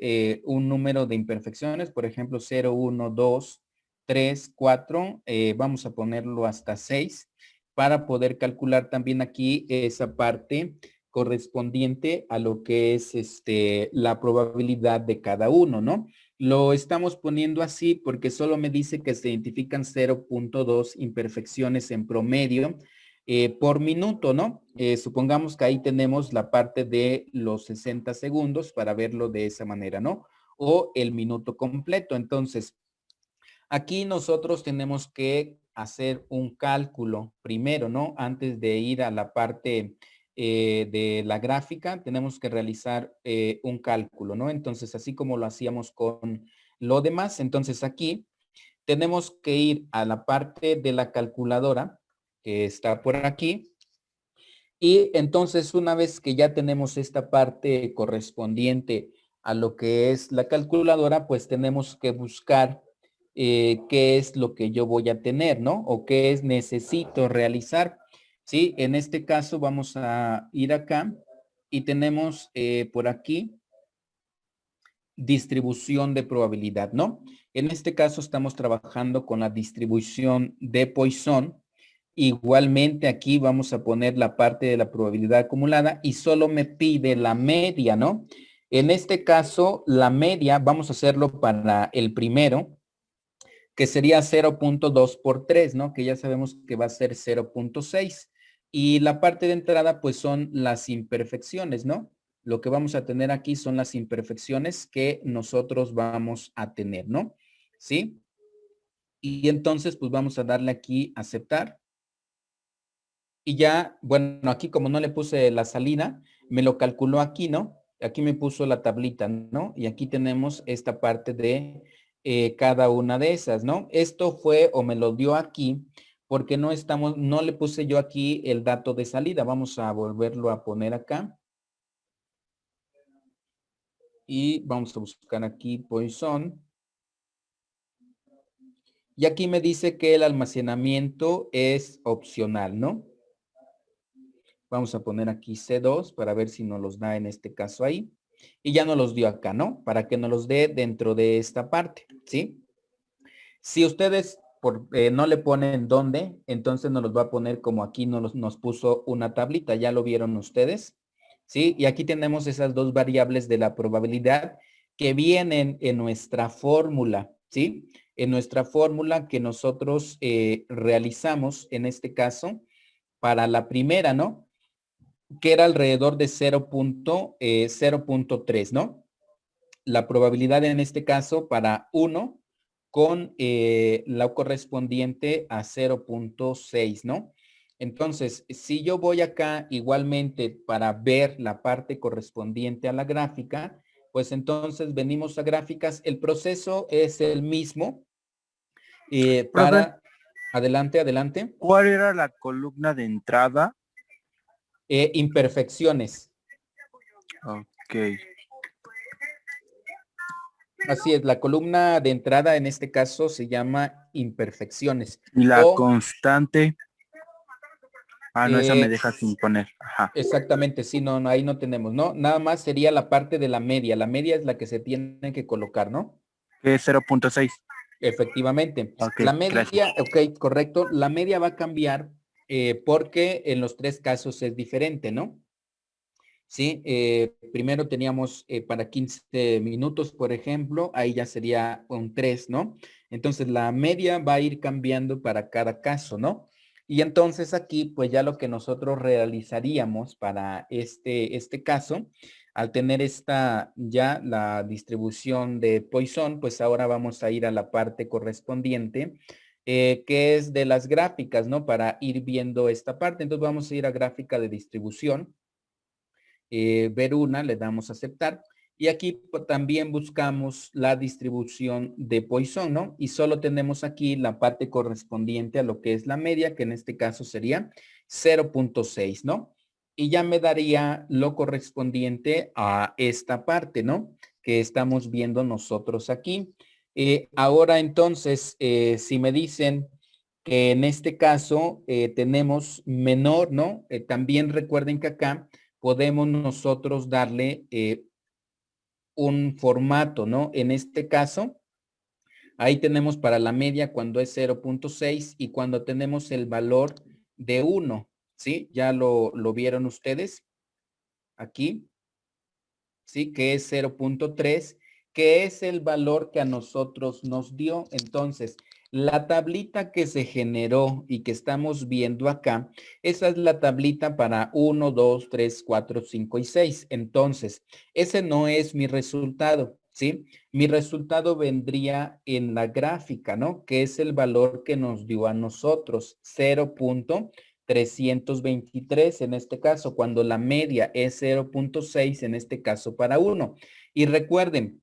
un número de imperfecciones, por ejemplo, 0, 1, 2, 3, 4, vamos a ponerlo hasta 6 para poder calcular también aquí esa parte correspondiente a lo que es la probabilidad de cada uno, ¿no? Lo estamos poniendo así porque solo me dice que se identifican 0.2 imperfecciones en promedio por minuto, ¿no? Supongamos que ahí tenemos la parte de los 60 segundos para verlo de esa manera, ¿no? O el minuto completo. Entonces, aquí nosotros tenemos que hacer un cálculo primero, ¿no? Antes de ir a la parte de la gráfica, tenemos que realizar un cálculo, ¿no? Entonces, así como lo hacíamos con lo demás, entonces aquí tenemos que ir a la parte de la calculadora que está por aquí. Y entonces, una vez que ya tenemos esta parte correspondiente a lo que es la calculadora, pues tenemos que buscar qué es lo que yo voy a tener, ¿no? O qué es necesito realizar. Sí, en este caso vamos a ir acá y tenemos por aquí distribución de probabilidad, ¿no? En este caso estamos trabajando con la distribución de Poisson. Igualmente aquí vamos a poner la parte de la probabilidad acumulada y solo me pide la media, ¿no? En este caso, la media, vamos a hacerlo para el primero, que sería 0.2 por 3, ¿no? Que ya sabemos que va a ser 0.6. Y la parte de entrada, pues son las imperfecciones, ¿no? Lo que vamos a tener aquí son las imperfecciones que nosotros vamos a tener, ¿no? ¿Sí? Y entonces, pues vamos a darle aquí aceptar. Y ya, bueno, aquí como no le puse la salida, me lo calculó aquí, ¿no? Aquí me puso la tablita, ¿no? Y aquí tenemos esta parte de cada una de esas, ¿no? Esto fue o me lo dio aquí porque no le puse yo aquí el dato de salida. Vamos a volverlo a poner acá. Y vamos a buscar aquí Poisson. Y aquí me dice que el almacenamiento es opcional, ¿no? Vamos a poner aquí C2 para ver si nos los da en este caso ahí. Y ya nos los dio acá, ¿no? Para que nos los dé dentro de esta parte, ¿sí? Si ustedes no le ponen dónde, entonces nos los va a poner como aquí nos puso una tablita. Ya lo vieron ustedes, ¿sí? Y aquí tenemos esas dos variables de la probabilidad que vienen en nuestra fórmula, ¿sí? En nuestra fórmula que nosotros realizamos en este caso para la primera, ¿no? Que era alrededor de 0.3, ¿no? La probabilidad en este caso para 1 con la correspondiente a 0.6, ¿no? Entonces, si yo voy acá igualmente para ver la parte correspondiente a la gráfica, pues entonces venimos a gráficas. El proceso es el mismo Profe, Adelante, adelante. ¿cuál era la columna de entrada? Imperfecciones. Ok. Así es, la columna de entrada en este caso se llama imperfecciones. Y la O, constante. Ah, no, esa me eh, deja sin poner. Ajá. exactamente, sí, no, ahí no tenemos, ¿no? Nada más sería la parte de la media. La media es la que se tiene que colocar, ¿no? Que es 0.6. Efectivamente. Ok, La gracias. media, ok, correcto. La media va a cambiar porque en los tres casos es diferente, ¿no? Sí, primero teníamos para 15 minutos, por ejemplo, ahí ya sería un 3, ¿no? Entonces la media va a ir cambiando para cada caso, ¿no? Y entonces aquí, pues ya lo que nosotros realizaríamos para este caso, al tener ya la distribución de Poisson, pues ahora vamos a ir a la parte correspondiente, que es de las gráficas, ¿no? Para ir viendo esta parte. Entonces vamos a ir a gráfica de distribución. Ver una, le damos a aceptar. Y aquí también buscamos la distribución de Poisson, ¿no? Y solo tenemos aquí la parte correspondiente a lo que es la media, que en este caso sería 0.6, ¿no? Y ya me daría lo correspondiente a esta parte, ¿no? Que estamos viendo nosotros aquí. Ahora entonces, si me dicen que en este caso tenemos menor, ¿no? También recuerden que acá podemos nosotros darle un formato, ¿no? En este caso, ahí tenemos para la media cuando es 0.6 y cuando tenemos el valor de 1, ¿sí? Ya lo vieron ustedes aquí, ¿sí? Que es 0.3, que es el valor que a nosotros nos dio. Entonces, la tablita que se generó y que estamos viendo acá, esa es la tablita para 1, 2, 3, 4, 5 y 6. Entonces, ese no es mi resultado, ¿sí? Mi resultado vendría en la gráfica, ¿no? Que es el valor que nos dio a nosotros, 0.323 en este caso, cuando la media es 0.6 en este caso para 1. Y recuerden,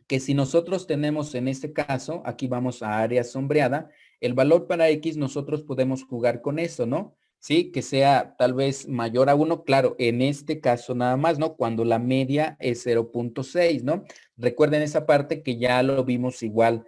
que si nosotros tenemos en este caso, aquí vamos a área sombreada, el valor para X nosotros podemos jugar con eso, ¿no? Sí, que sea tal vez mayor a 1, claro, en este caso nada más, ¿no? Cuando la media es 0.6, ¿no? Recuerden esa parte que ya lo vimos igual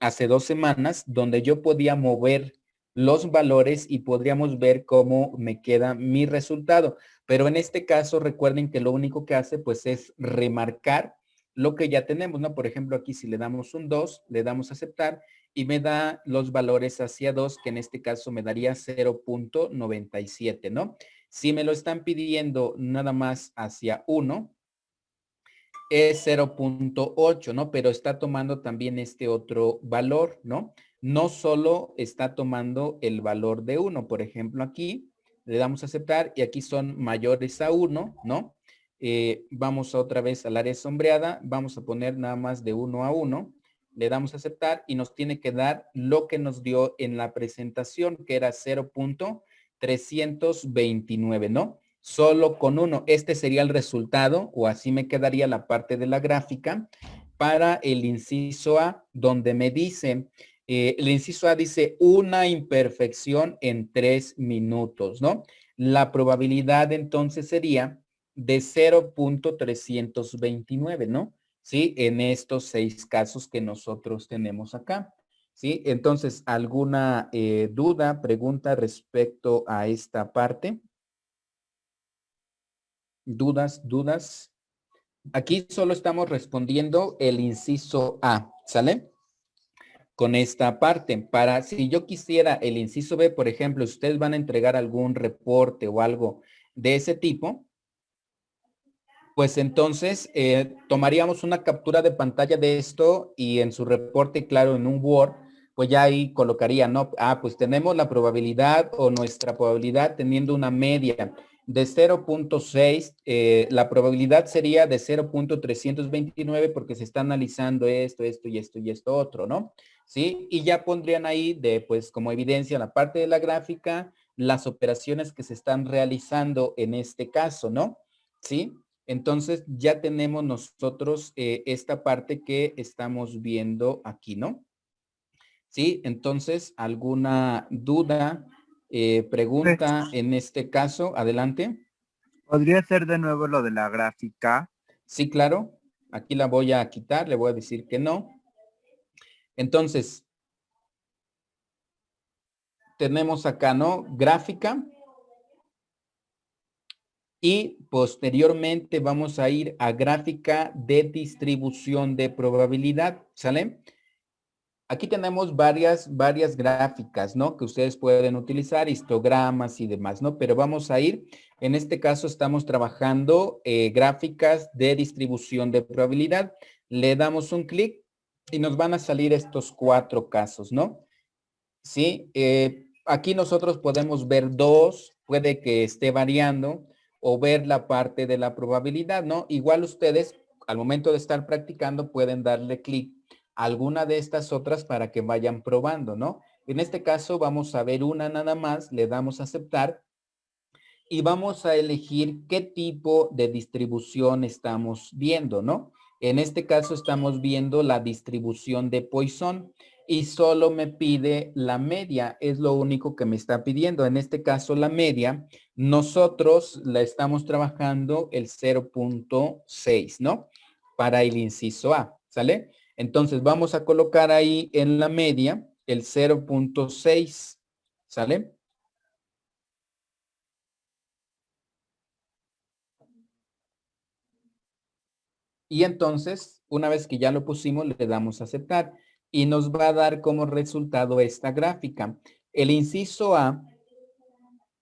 hace 2 semanas, donde yo podía mover los valores y podríamos ver cómo me queda mi resultado. Pero en este caso, recuerden que lo único que hace pues es remarcar lo que ya tenemos, ¿no? Por ejemplo, aquí si le damos un 2, le damos a aceptar y me da los valores hacia 2, que en este caso me daría 0.97, ¿no? Si me lo están pidiendo nada más hacia 1, es 0.8, ¿no? Pero está tomando también este otro valor, ¿no? No solo está tomando el valor de 1, por ejemplo, aquí le damos a aceptar y aquí son mayores a 1, ¿no? Vamos otra vez al área sombreada, vamos a poner nada más de 1 a 1, le damos a aceptar y nos tiene que dar lo que nos dio en la presentación, que era 0.329, ¿no? Solo con 1. Este sería el resultado, o así me quedaría la parte de la gráfica para el inciso A, donde me dice, el inciso A dice una imperfección en 3 minutos, ¿no? La probabilidad entonces sería de 0.329, ¿no? ¿Sí? En estos 6 casos que nosotros tenemos acá. ¿Sí? Entonces, ¿alguna duda, pregunta respecto a esta parte? ¿Dudas? Aquí solo estamos respondiendo el inciso A, ¿sale? Con esta parte. Para, si yo quisiera el inciso B, por ejemplo, si ustedes van a entregar algún reporte o algo de ese tipo, pues entonces tomaríamos una captura de pantalla de esto y en su reporte, claro, en un Word, pues ya ahí colocaría, ¿no? Pues tenemos la probabilidad o nuestra probabilidad teniendo una media de 0.6, la probabilidad sería de 0.329 porque se está analizando esto y esto otro, ¿no? ¿Sí? Y ya pondrían ahí de, pues, como evidencia la parte de la gráfica, las operaciones que se están realizando en este caso, ¿no? ¿Sí? Entonces ya tenemos nosotros esta parte que estamos viendo aquí, ¿no? Sí, entonces, ¿alguna duda, pregunta en este caso? Adelante. ¿Podría ser de nuevo lo de la gráfica? Sí, claro. Aquí la voy a quitar, le voy a decir que no. Entonces, tenemos acá, ¿no? Gráfica. Y posteriormente vamos a ir a gráfica de distribución de probabilidad, ¿sale? Aquí tenemos varias gráficas, ¿no? Que ustedes pueden utilizar, histogramas y demás, ¿no? Pero vamos a ir, en este caso estamos trabajando gráficas de distribución de probabilidad. Le damos un clic y nos van a salir estos 4 casos, ¿no? Sí, aquí nosotros podemos ver 2, puede que esté variando, o ver la parte de la probabilidad, ¿no? Igual ustedes, al momento de estar practicando, pueden darle clic a alguna de estas otras para que vayan probando, ¿no? En este caso vamos a ver una nada más, le damos a aceptar y vamos a elegir qué tipo de distribución estamos viendo, ¿no? En este caso estamos viendo la distribución de Poisson y solo me pide la media, es lo único que me está pidiendo. En este caso la media, nosotros la estamos trabajando el 0.6, ¿no? Para el inciso A, ¿sale? Entonces vamos a colocar ahí en la media el 0.6, ¿sale? Y entonces, una vez que ya lo pusimos, le damos a aceptar y nos va a dar como resultado esta gráfica. El inciso A,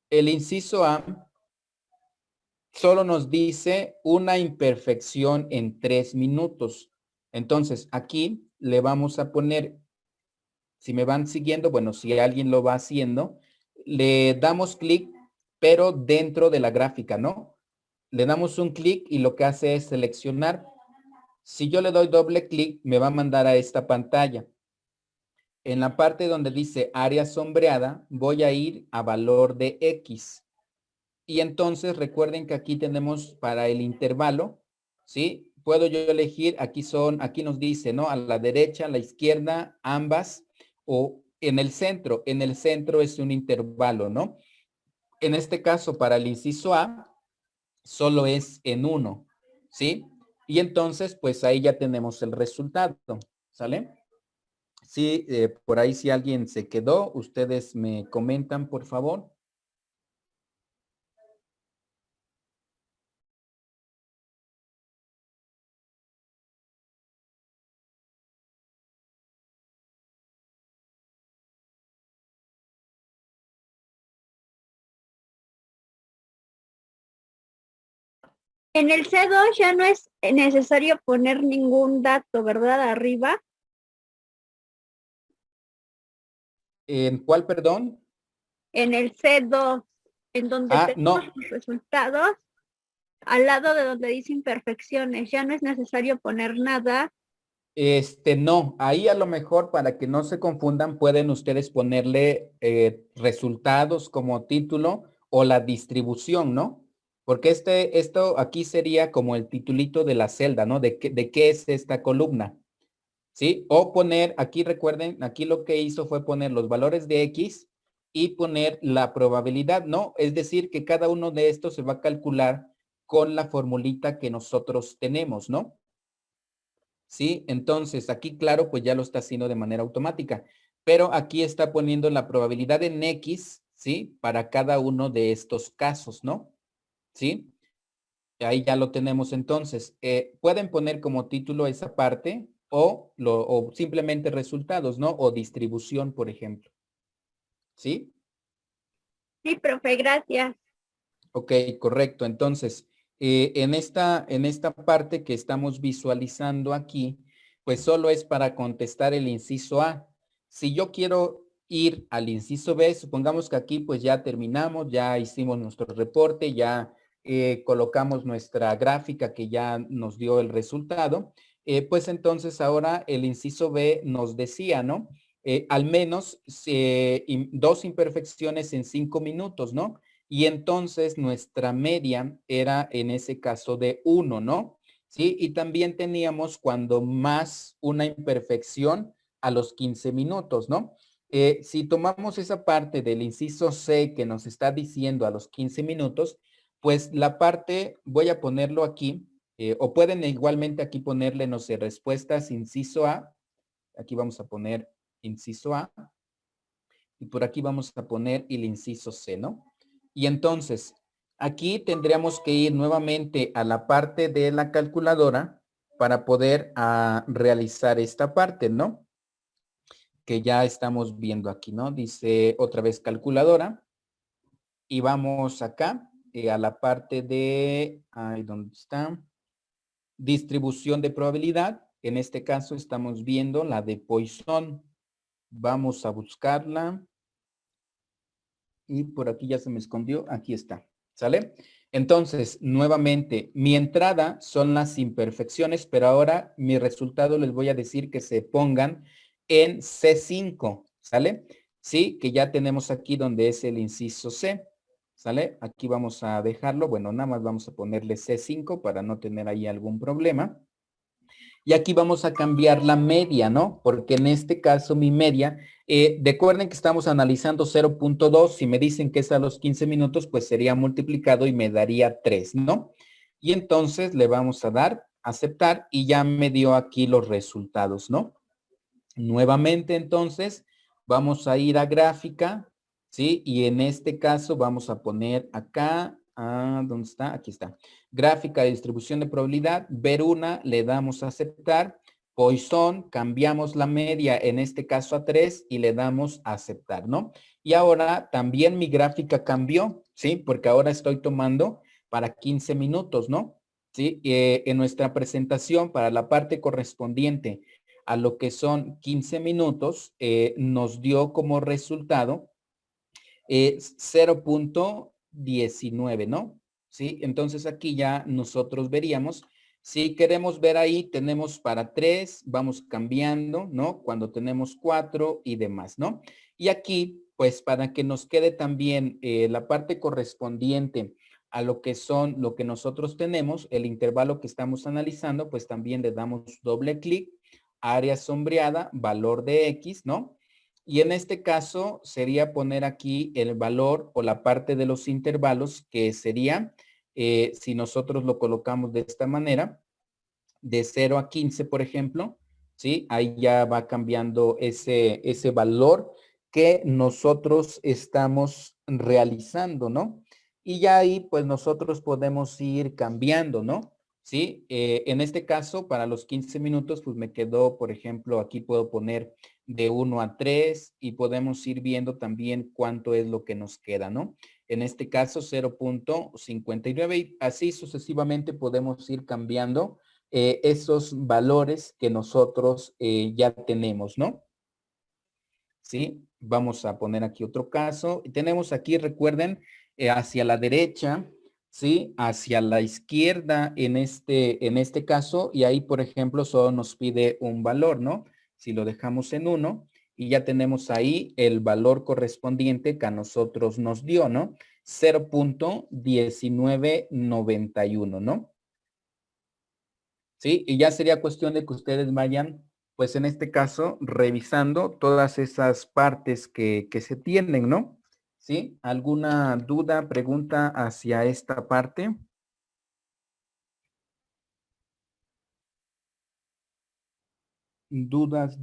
el inciso A solo nos dice una imperfección en 3 minutos. Entonces, aquí le vamos a poner, si me van siguiendo, bueno, si alguien lo va haciendo, le damos clic, pero dentro de la gráfica, ¿no? Le damos un clic y lo que hace es seleccionar. Si yo le doy doble clic, me va a mandar a esta pantalla. En la parte donde dice área sombreada, voy a ir a valor de X. Y entonces recuerden que aquí tenemos para el intervalo, ¿sí? Puedo yo elegir, aquí nos dice, ¿no? A la derecha, a la izquierda, ambas, o en el centro. En el centro es un intervalo, ¿no? En este caso, para el inciso A, solo es en 1, ¿sí? Y entonces, pues ahí ya tenemos el resultado, ¿sale? Sí, por ahí si alguien se quedó, ustedes me comentan, por favor. En el C2 ya no es necesario poner ningún dato, ¿verdad? Arriba. ¿En cuál, perdón? En el C2, en donde Ah, tenemos no. los resultados, al lado de donde dice imperfecciones, ya no es necesario poner nada. No, ahí a lo mejor para que no se confundan pueden ustedes ponerle resultados como título o la distribución, ¿no? Porque esto aquí sería como el titulito de la celda, ¿no? De qué es esta columna, ¿sí? O poner, aquí recuerden, aquí lo que hizo fue poner los valores de X y poner la probabilidad, ¿no? Es decir, que cada uno de estos se va a calcular con la formulita que nosotros tenemos, ¿no? ¿Sí? Entonces, aquí, claro, pues ya lo está haciendo de manera automática, pero aquí está poniendo la probabilidad en X, ¿sí? Para cada uno de estos casos, ¿no? ¿Sí? Ahí ya lo tenemos entonces. Pueden poner como título esa parte o simplemente resultados, ¿no? O distribución, por ejemplo. ¿Sí? Sí, profe, gracias. Ok, correcto. Entonces, en esta parte que estamos visualizando aquí, pues solo es para contestar el inciso A. Si yo quiero ir al inciso B, supongamos que aquí pues ya terminamos, ya hicimos nuestro reporte, ya colocamos nuestra gráfica que ya nos dio el resultado, pues entonces ahora el inciso B nos decía, ¿no? Al menos 2 imperfecciones en 5 minutos, ¿no? Y entonces nuestra media era en ese caso de 1, ¿no? Sí, y también teníamos cuando más una imperfección a los 15 minutos, ¿no? Si tomamos esa parte del inciso C que nos está diciendo a los 15 minutos, pues la parte, voy a ponerlo aquí, o pueden igualmente aquí ponerle, no sé, respuestas inciso A, aquí vamos a poner inciso A, y por aquí vamos a poner el inciso C, ¿no? Y entonces, aquí tendríamos que ir nuevamente a la parte de la calculadora para poder realizar esta parte, ¿no? Que ya estamos viendo aquí, ¿no? Dice otra vez calculadora y vamos acá a la parte de, ahí donde está, distribución de probabilidad. En este caso estamos viendo la de Poisson. Vamos a buscarla. Y por aquí ya se me escondió, aquí está, ¿sale? Entonces, nuevamente, mi entrada son las imperfecciones, pero ahora mi resultado les voy a decir que se pongan en C5, ¿sale? Sí, que ya tenemos aquí donde es el inciso C, ¿sale? Aquí vamos a dejarlo, bueno, nada más vamos a ponerle C5 para no tener ahí algún problema. Y aquí vamos a cambiar la media, ¿no? Porque en este caso mi media, recuerden que estamos analizando 0.2, si me dicen que es a los 15 minutos, pues sería multiplicado y me daría 3, ¿no? Y entonces le vamos a dar aceptar y ya me dio aquí los resultados, ¿no? Nuevamente entonces vamos a ir a gráfica, ¿sí? Y en este caso vamos a poner acá, ¿dónde está? Aquí está. Gráfica de distribución de probabilidad, ver una, le damos a aceptar. Poisson, cambiamos la media, en este caso a 3 y le damos a aceptar, ¿no? Y ahora también mi gráfica cambió, ¿sí? Porque ahora estoy tomando para 15 minutos, ¿no? ¿Sí? En nuestra presentación, para la parte correspondiente a lo que son 15 minutos, nos dio como resultado 0.19, ¿no? ¿Sí? Entonces aquí ya nosotros veríamos, si queremos ver ahí, tenemos para 3, vamos cambiando, ¿no? Cuando tenemos 4 y demás, ¿no? Y aquí, pues para que nos quede también la parte correspondiente a lo que son, lo que nosotros tenemos, el intervalo que estamos analizando, pues también le damos doble clic, área sombreada, valor de X, ¿no? Y en este caso sería poner aquí el valor o la parte de los intervalos que sería, si nosotros lo colocamos de esta manera, de 0 a 15, por ejemplo, ¿sí? Ahí ya va cambiando ese valor que nosotros estamos realizando, ¿no? Y ya ahí, pues nosotros podemos ir cambiando, ¿no? ¿Sí? En este caso, para los 15 minutos, pues me quedó, por ejemplo, aquí puedo poner de 1 a 3 y podemos ir viendo también cuánto es lo que nos queda, ¿no? En este caso 0.59 y así sucesivamente podemos ir cambiando esos valores que nosotros ya tenemos, ¿no? ¿Sí? Vamos a poner aquí otro caso. Tenemos aquí, recuerden, hacia la derecha, ¿sí? Hacia la izquierda en este caso, y ahí, por ejemplo, solo nos pide un valor, ¿no? Si lo dejamos en 1, y ya tenemos ahí el valor correspondiente que a nosotros nos dio, ¿no? 0.1991, ¿no? ¿Sí? Y ya sería cuestión de que ustedes vayan, pues en este caso, revisando todas esas partes que se tienen, ¿no? ¿Sí? ¿Alguna duda, pregunta hacia esta parte? ¿Dudas?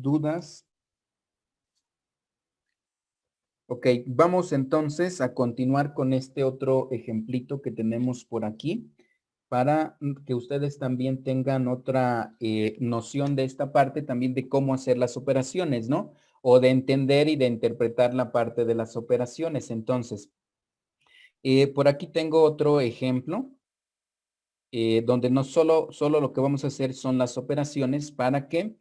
Ok, vamos entonces a continuar con este otro ejemplito que tenemos por aquí para que ustedes también tengan otra noción de esta parte, también de cómo hacer las operaciones, ¿no? O de entender y de interpretar la parte de las operaciones. Entonces, por aquí tengo otro ejemplo, donde no solo lo que vamos a hacer son las operaciones para que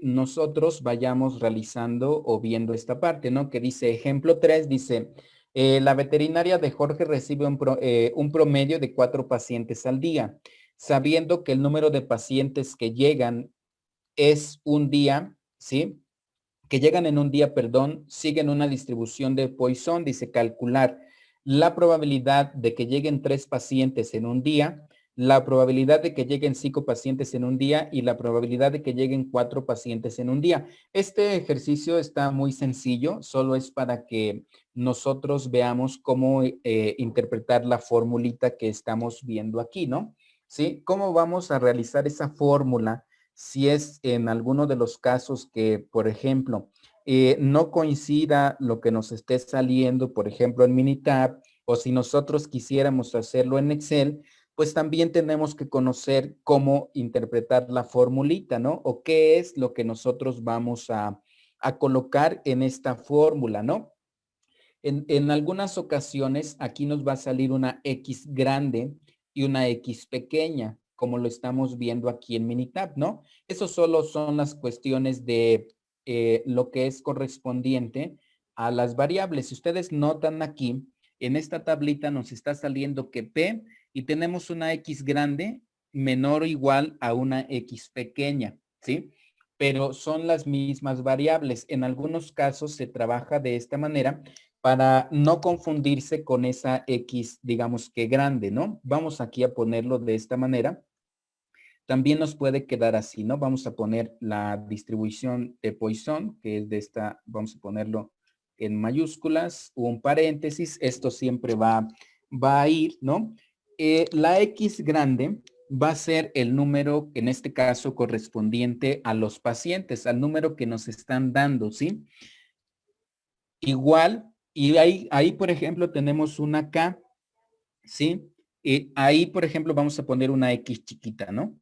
nosotros vayamos realizando o viendo esta parte, ¿no? Que dice, ejemplo 3, dice, la veterinaria de Jorge recibe un promedio de 4 pacientes al día, sabiendo que el número de pacientes que llegan es un día, ¿sí? Que llegan en un día, perdón, siguen una distribución de Poisson, dice calcular la probabilidad de que lleguen 3 pacientes en un día, la probabilidad de que lleguen 5 pacientes en un día y la probabilidad de que lleguen 4 pacientes en un día. Este ejercicio está muy sencillo, solo es para que nosotros veamos cómo interpretar la formulita que estamos viendo aquí, ¿no? ¿Sí? ¿Cómo vamos a realizar esa fórmula? Si es en alguno de los casos que, por ejemplo, no coincida lo que nos esté saliendo, por ejemplo, en Minitab, o si nosotros quisiéramos hacerlo en Excel, pues también tenemos que conocer cómo interpretar la formulita, ¿no? O qué es lo que nosotros vamos a colocar en esta fórmula, ¿no? En algunas ocasiones aquí nos va a salir una X grande y una X pequeña, como lo estamos viendo aquí en Minitab, ¿no? Eso solo son las cuestiones de lo que es correspondiente a las variables. Si ustedes notan aquí, en esta tablita nos está saliendo que P y tenemos una X grande menor o igual a una X pequeña, ¿sí? Pero son las mismas variables. En algunos casos se trabaja de esta manera para no confundirse con esa X, digamos que grande, ¿no? Vamos aquí a ponerlo de esta manera. También nos puede quedar así, ¿no? Vamos a poner la distribución de Poisson, que es de esta, vamos a ponerlo en mayúsculas, un paréntesis, esto siempre va a ir, ¿no? La X grande va a ser el número, en este caso, correspondiente a los pacientes, al número que nos están dando, ¿sí? Igual, y ahí, por ejemplo, tenemos una K, ¿sí? Y ahí, por ejemplo, vamos a poner una X chiquita, ¿no?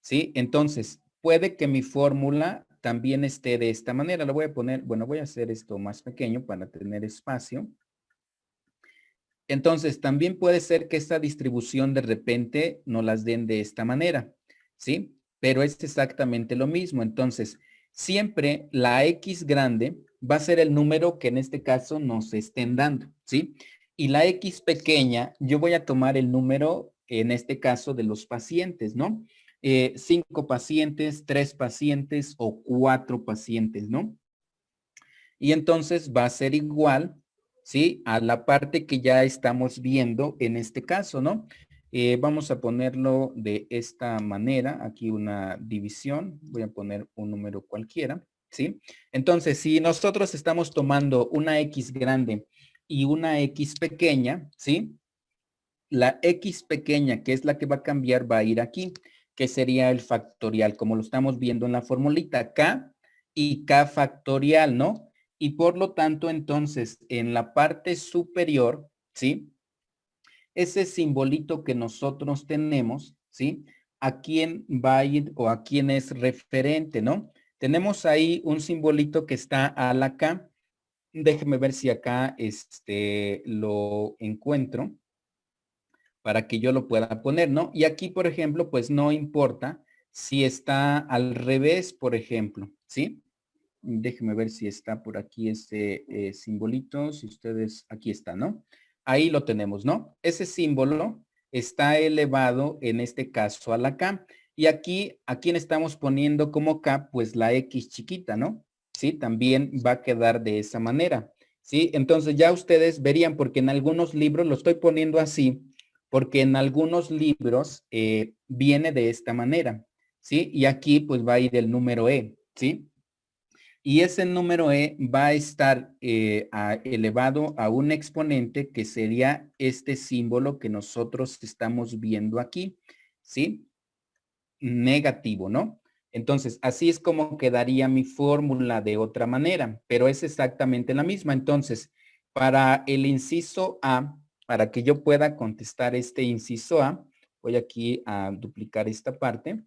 ¿Sí? Entonces, puede que mi fórmula también esté de esta manera. Lo voy a poner, bueno, voy a hacer esto más pequeño para tener espacio. Entonces, también puede ser que esta distribución de repente no las den de esta manera, ¿sí? Pero es exactamente lo mismo. Entonces, siempre la X grande va a ser el número que en este caso nos estén dando, ¿sí? Y la X pequeña, yo voy a tomar el número, en este caso, de los pacientes, ¿no? 5 pacientes, 3 pacientes o 4 pacientes, ¿no? Y entonces va a ser igual, ¿sí? A la parte que ya estamos viendo en este caso, ¿no? Vamos a ponerlo de esta manera, aquí una división, voy a poner un número cualquiera, ¿sí? Entonces, si nosotros estamos tomando una X grande y una X pequeña, ¿sí? La X pequeña, que es la que va a cambiar, va a ir aquí, que sería el factorial, como lo estamos viendo en la formulita, K y K factorial, ¿no? Y por lo tanto, entonces, en la parte superior, ¿sí? Ese simbolito que nosotros tenemos, ¿sí? ¿A quién va a ir o a quién es referente, ¿no? Tenemos ahí un simbolito que está a la K Déjeme ver si acá lo encuentro para que yo lo pueda poner, ¿no? Y aquí, por ejemplo, pues no importa si está al revés, por ejemplo, ¿sí? Déjeme ver si está por aquí este simbolito, si ustedes, aquí está, ¿no? Ahí lo tenemos, ¿no? Ese símbolo está elevado en este caso a la K. Y aquí, ¿a quién estamos poniendo como K? Pues la X chiquita, ¿no? Sí, también va a quedar de esa manera, ¿sí? Entonces ya ustedes verían, porque en algunos libros lo estoy poniendo así, porque en algunos libros viene de esta manera, ¿sí? Y aquí pues va a ir el número E, ¿sí? Y ese número E va a estar elevado a un exponente que sería este símbolo que nosotros estamos viendo aquí, ¿sí? Negativo, ¿no? Entonces, así es como quedaría mi fórmula de otra manera, pero es exactamente la misma. Entonces, para el inciso A, para que yo pueda contestar este inciso A, voy aquí a duplicar esta parte.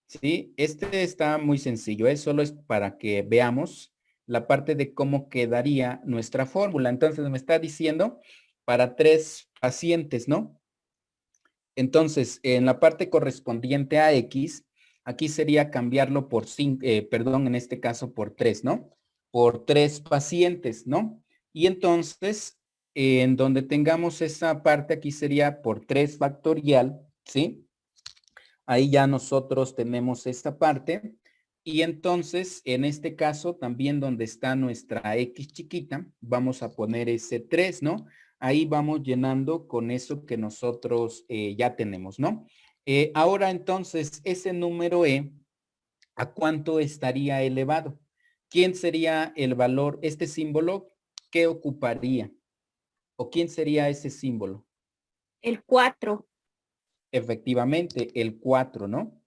Sí, este está muy sencillo, solo es para que veamos la parte de cómo quedaría nuestra fórmula. Entonces me está diciendo para 3 pacientes, ¿no? Entonces, en la parte correspondiente a X, aquí sería cambiarlo por 5, perdón, en este caso por 3, ¿no? Por 3 pacientes, ¿no? Y entonces, en donde tengamos esa parte, aquí sería por 3 factorial, ¿sí? Ahí ya nosotros tenemos esta parte. Y entonces, en este caso, también donde está nuestra X chiquita, vamos a poner ese 3, ¿no? Ahí vamos llenando con eso que nosotros ya tenemos, ¿no? Ahora entonces, ese número E, ¿a cuánto estaría elevado? ¿Quién sería el valor, este símbolo, qué ocuparía? ¿O quién sería ese símbolo? El 4. Efectivamente, el 4, ¿no?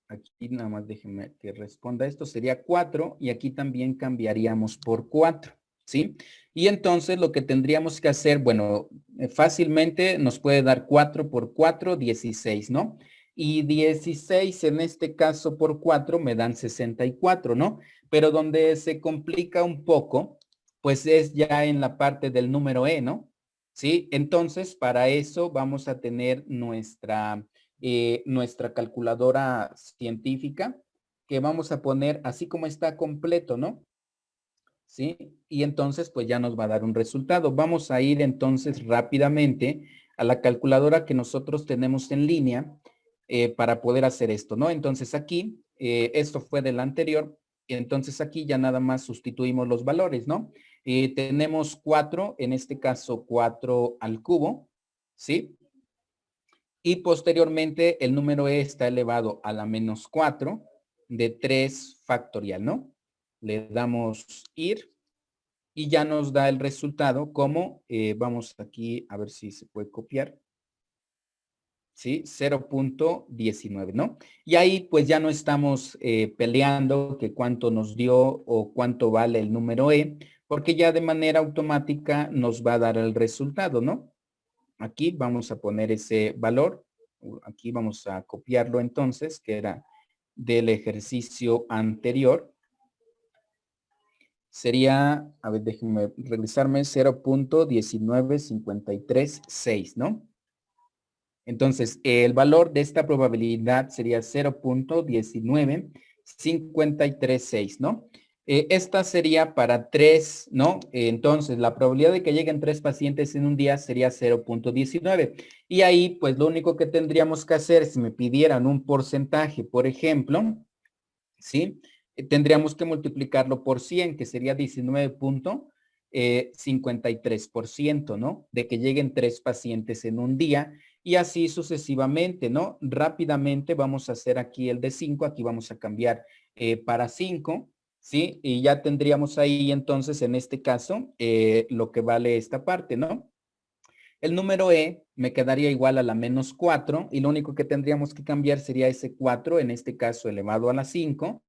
Aquí nada más déjenme que responda esto. Sería 4 y aquí también cambiaríamos por 4, ¿sí? Y entonces lo que tendríamos que hacer, bueno, fácilmente nos puede dar 4 por 4, 16, ¿no? Y 16 en este caso por 4 me dan 64, ¿no? Pero donde se complica un poco, pues es ya en la parte del número E, ¿no? ¿Sí? Entonces, para eso vamos a tener nuestra calculadora científica, que vamos a poner así como está completo, ¿no? ¿Sí? Y entonces, pues ya nos va a dar un resultado. Vamos a ir entonces rápidamente a la calculadora que nosotros tenemos en línea para poder hacer esto, ¿no? Entonces aquí, esto fue del anterior, y entonces aquí ya nada más sustituimos los valores, ¿no? Tenemos 4, en este caso 4 al cubo, ¿sí? Y posteriormente el número E está elevado a la menos 4 de 3 factorial, ¿no? Le damos ir y ya nos da el resultado como, vamos aquí a ver si se puede copiar, ¿sí? 0.19, ¿no? Y ahí pues ya no estamos peleando que cuánto nos dio o cuánto vale el número E, porque ya de manera automática nos va a dar el resultado, ¿no? Aquí vamos a poner ese valor. Aquí vamos a copiarlo entonces, que era del ejercicio anterior. Sería, a ver, déjenme regresarme, 0.19536, ¿no? Entonces, el valor de esta probabilidad sería 0.19536, ¿no? Esta sería para 3, ¿no? Entonces, la probabilidad de que lleguen 3 pacientes en un día sería 0.19. Y ahí, pues, lo único que tendríamos que hacer, si me pidieran un porcentaje, por ejemplo, ¿sí? Tendríamos que multiplicarlo por 100, que sería 19.53%, ¿no? De que lleguen 3 pacientes en un día y así sucesivamente, ¿no? Rápidamente vamos a hacer aquí el de 5, aquí vamos a cambiar para 5, ¿sí? Y ya tendríamos ahí entonces en este caso lo que vale esta parte, ¿no? El número E me quedaría igual a la menos 4 y lo único que tendríamos que cambiar sería ese 4, en este caso elevado a la 5,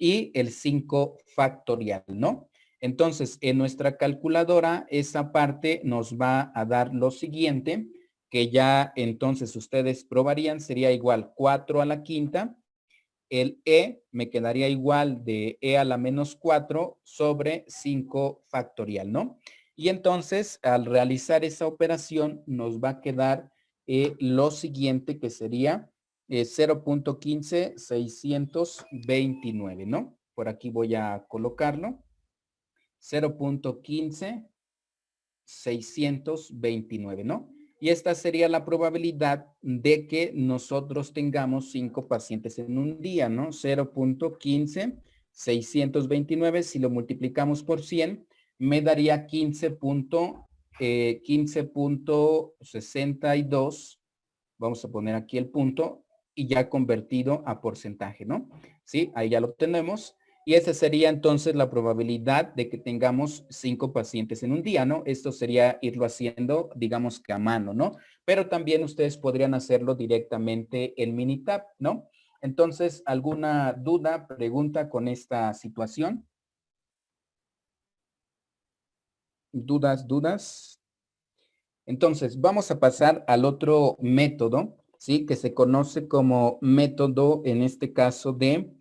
y el 5 factorial, ¿no? Entonces, en nuestra calculadora, esa parte nos va a dar lo siguiente, que ya entonces ustedes probarían, sería igual 4 a la quinta el E me quedaría igual de E a la menos 4 sobre 5 factorial, ¿no? Y entonces, al realizar esa operación, nos va a quedar lo siguiente, que sería 0.15629, ¿no? Por aquí voy a colocarlo. 0.15629, ¿no? Y esta sería la probabilidad de que nosotros tengamos 5 pacientes en un día, ¿no? 0.15629, si lo multiplicamos por 100, me daría 15.62. Vamos a poner aquí el punto y ya convertido a porcentaje, ¿no? Sí, ahí ya lo tenemos. Y esa sería entonces la probabilidad de que tengamos 5 pacientes en un día, ¿no? Esto sería irlo haciendo, digamos que a mano, ¿no? Pero también ustedes podrían hacerlo directamente en Minitab, ¿no? Entonces, ¿alguna duda, pregunta con esta situación? ¿Dudas? Entonces, vamos a pasar al otro método, ¿sí? Que se conoce como método, en este caso, de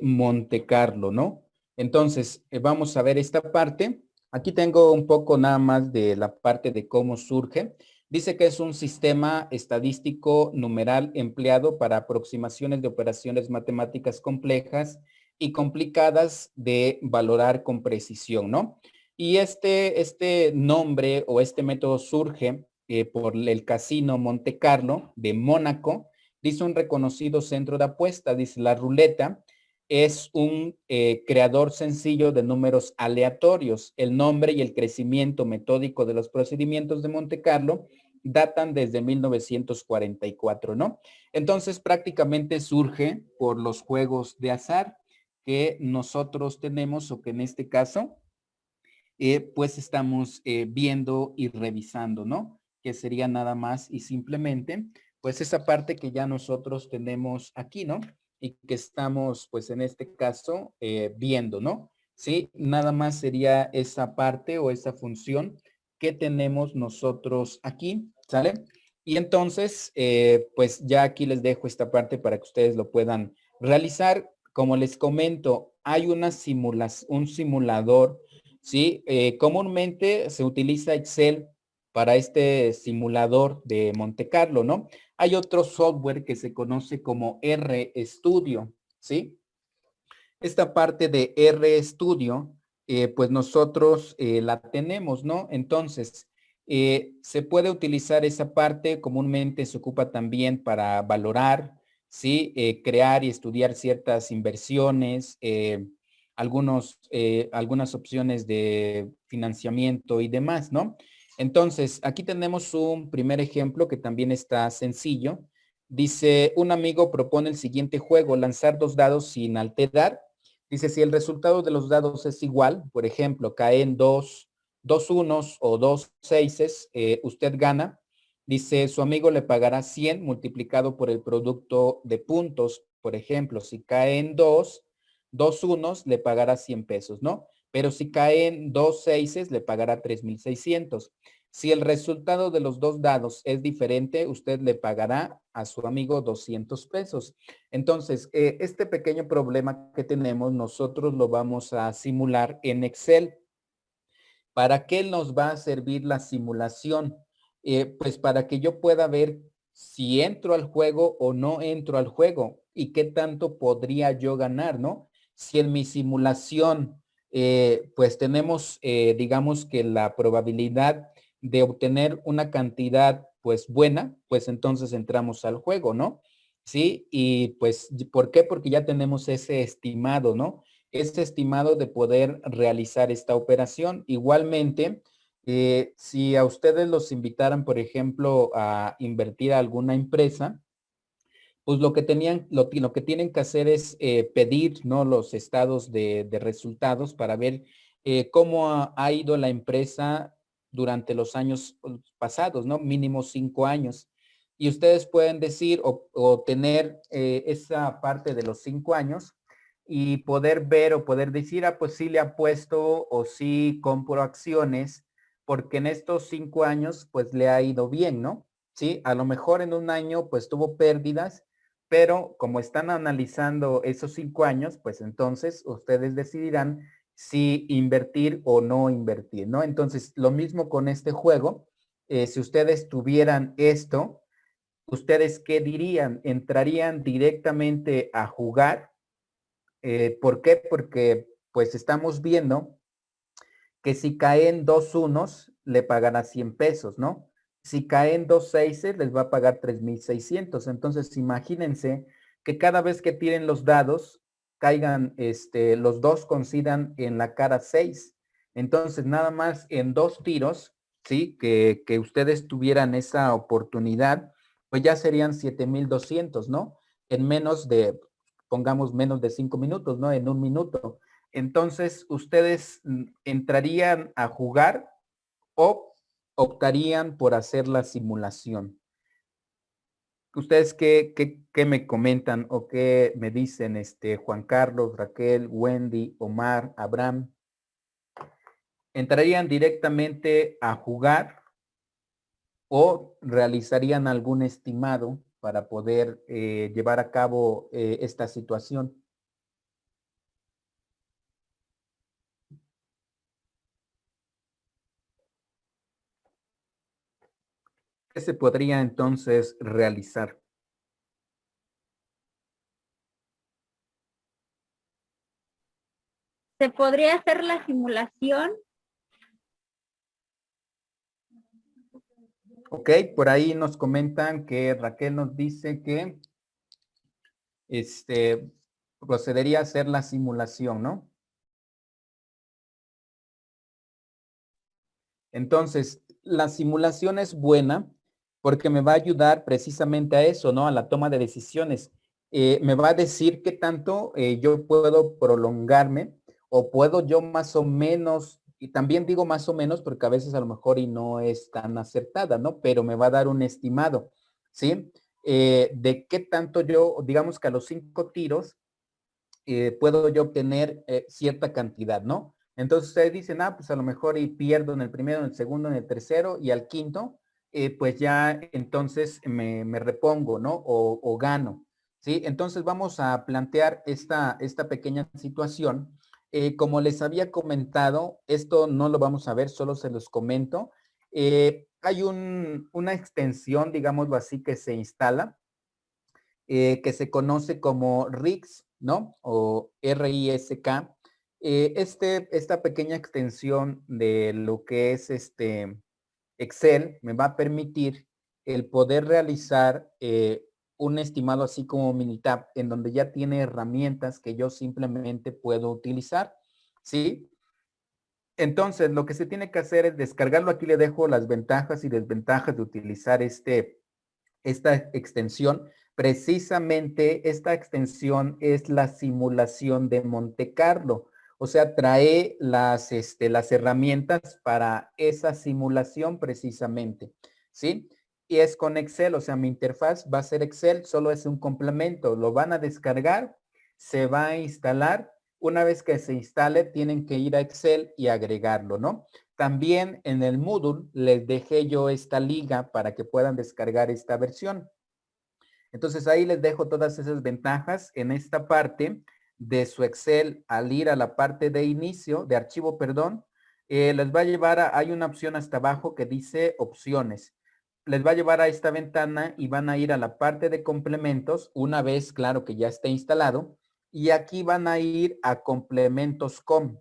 Monte Carlo, ¿no? Entonces, vamos a ver esta parte. Aquí tengo un poco nada más de la parte de cómo surge. Dice que es un sistema estadístico numeral empleado para aproximaciones de operaciones matemáticas complejas y complicadas de valorar con precisión, ¿no? Y este nombre o este método surge por el casino Monte Carlo de Mónaco. Dice un reconocido centro de apuesta, dice la ruleta, es un creador sencillo de números aleatorios. El nombre y el crecimiento metódico de los procedimientos de Monte Carlo datan desde 1944, ¿no? Entonces prácticamente surge por los juegos de azar que nosotros tenemos o que en este caso pues estamos viendo y revisando, ¿no? Que sería nada más y simplemente, pues esa parte que ya nosotros tenemos aquí, ¿no? Y que estamos, pues en este caso, viendo, ¿no? Sí, nada más sería esa parte o esa función que tenemos nosotros aquí, ¿sale? Y entonces, pues ya aquí les dejo esta parte para que ustedes lo puedan realizar. Como les comento, hay un simulador. Sí, comúnmente se utiliza Excel para este simulador de Monte Carlo, ¿no? Hay otro software que se conoce como RStudio, ¿sí? Esta parte de RStudio, pues nosotros la tenemos, ¿no? Entonces, se puede utilizar esa parte, comúnmente se ocupa también para valorar, ¿sí? Crear y estudiar ciertas inversiones, algunas opciones de financiamiento y demás, ¿no? Entonces, aquí tenemos un primer ejemplo que también está sencillo. Dice, un amigo propone el siguiente juego, lanzar 2 dados sin alterar. Dice, si el resultado de los dados es igual, por ejemplo, caen dos unos o 2 seises, usted gana. Dice, su amigo le pagará 100 multiplicado por el producto de puntos. Por ejemplo, si caen dos unos, le pagará 100 pesos, ¿no? Pero si caen 2 seises, le pagará 3,600. Si el resultado de los 2 dados es diferente, usted le pagará a su amigo 200 pesos. Entonces, este pequeño problema que tenemos, nosotros lo vamos a simular en Excel. ¿Para qué nos va a servir la simulación? Pues para que yo pueda ver si entro al juego o no entro al juego y qué tanto podría yo ganar, ¿no? Si en mi simulación, pues tenemos, digamos que la probabilidad de obtener una cantidad, pues buena, pues entonces entramos al juego, ¿no? Sí, y pues, ¿por qué? Porque ya tenemos ese estimado, ¿no? Este estimado de poder realizar esta operación. Igualmente, si a ustedes los invitaran, por ejemplo, a invertir a alguna empresa, pues lo que tienen que hacer es pedir, ¿no? Los estados de resultados para ver cómo ha ido la empresa durante los años pasados, ¿no? Mínimo 5 años. Y ustedes pueden decir o tener esa parte de los 5 años y poder ver o poder decir, ah, pues sí le apuesto o sí compro acciones, porque en estos 5 años pues le ha ido bien, ¿no? Sí, a lo mejor en un año pues tuvo pérdidas, pero como están analizando esos 5 años, pues entonces ustedes decidirán si invertir o no invertir, ¿no? Entonces, lo mismo con este juego. Si ustedes tuvieran esto, ¿ustedes qué dirían? ¿Entrarían directamente a jugar? ¿Por qué? Porque pues estamos viendo que si caen 2 unos, le pagará 100 pesos, ¿no? Si caen 2 seises, les va a pagar 3,600. Entonces, imagínense que cada vez que tiren los dados, caigan, los dos coincidan en la cara 6. Entonces, nada más en 2 tiros, ¿sí? Que ustedes tuvieran esa oportunidad, pues ya serían 7,200, ¿no? En menos de, pongamos menos de 5 minutos, ¿no? En 1 minuto. Entonces, ¿ustedes entrarían a jugar o optarían por hacer la simulación? ¿Ustedes qué me comentan o qué me dicen, Juan Carlos, Raquel, Wendy, Omar, Abraham? ¿Entrarían directamente a jugar o realizarían algún estimado para poder llevar a cabo esta situación? ¿Qué se podría entonces realizar? ¿Se podría hacer la simulación? Ok, por ahí nos comentan que Raquel nos dice que procedería a hacer la simulación, ¿no? Entonces, la simulación es buena porque me va a ayudar precisamente a eso, ¿no? A la toma de decisiones. Me va a decir qué tanto yo puedo prolongarme o puedo yo más o menos, y también digo más o menos porque a veces a lo mejor y no es tan acertada, ¿no? Pero me va a dar un estimado, ¿sí? De qué tanto yo, digamos que a los 5 tiros, puedo yo obtener cierta cantidad, ¿no? Entonces ustedes dicen, pues a lo mejor y pierdo en el primero, en el segundo, en el tercero y al quinto, pues ya entonces me repongo, ¿no? O gano, ¿sí? Entonces vamos a plantear esta pequeña situación. Como les había comentado, esto no lo vamos a ver, solo se los comento. Hay una extensión, digámoslo así, que se instala, que se conoce como RISC, ¿no? O RISK. Esta pequeña extensión de lo que es Excel me va a permitir el poder realizar un estimado así como Minitab, en donde ya tiene herramientas que yo simplemente puedo utilizar, ¿sí? Entonces, lo que se tiene que hacer es descargarlo. Aquí le dejo las ventajas y desventajas de utilizar esta extensión. Precisamente esta extensión es la simulación de Monte Carlo. O sea, trae las herramientas para esa simulación precisamente, ¿sí? Y es con Excel, o sea, mi interfaz va a ser Excel, solo es un complemento. Lo van a descargar, se va a instalar. Una vez que se instale, tienen que ir a Excel y agregarlo, ¿no? También en el Moodle les dejé yo esta liga para que puedan descargar esta versión. Entonces ahí les dejo todas esas ventajas en esta parte de su Excel. Al ir a la parte de inicio, de archivo, perdón, les va a llevar hay una opción hasta abajo que dice opciones. Les va a llevar a esta ventana y van a ir a la parte de complementos, una vez, claro, que ya esté instalado, y aquí van a ir a complementos com.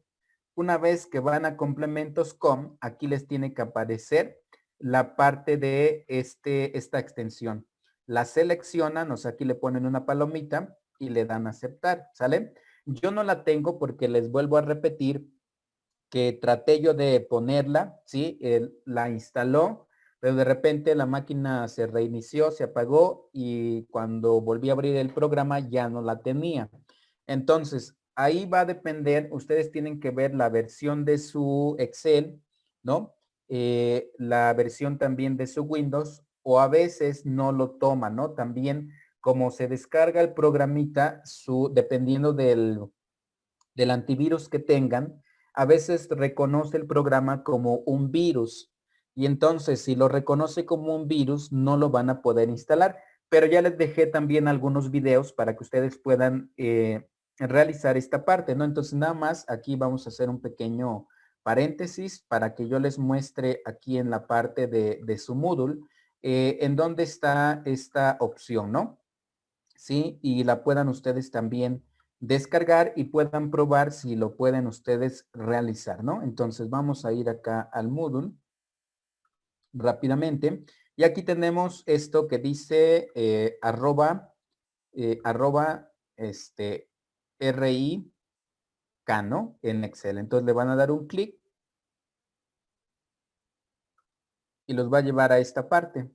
Una vez que van a complementos com, aquí les tiene que aparecer la parte de esta extensión. La seleccionan, o sea, aquí le ponen una palomita y le dan a aceptar, ¿sale? Yo no la tengo porque les vuelvo a repetir que traté yo de ponerla, ¿sí? La instaló, pero de repente la máquina se reinició, se apagó y cuando volví a abrir el programa ya no la tenía. Entonces, ahí va a depender, ustedes tienen que ver la versión de su Excel, ¿no? La versión también de su Windows, o a veces no lo toma, ¿no? También como se descarga el programita, dependiendo del antivirus que tengan, a veces reconoce el programa como un virus. Y entonces, si lo reconoce como un virus, no lo van a poder instalar. pero ya les dejé también algunos videos para que ustedes puedan realizar esta parte, ¿no? Entonces nada más aquí vamos a hacer un pequeño paréntesis para que yo les muestre aquí en la parte de su Moodle en dónde está esta opción, ¿no? Sí, y la puedan ustedes también descargar y puedan probar si lo pueden ustedes realizar, ¿no? Entonces vamos a ir acá al Moodle rápidamente. Y aquí tenemos esto que dice arroba RIK, ¿no? En Excel. Entonces le van a dar un clic y los va a llevar a esta parte.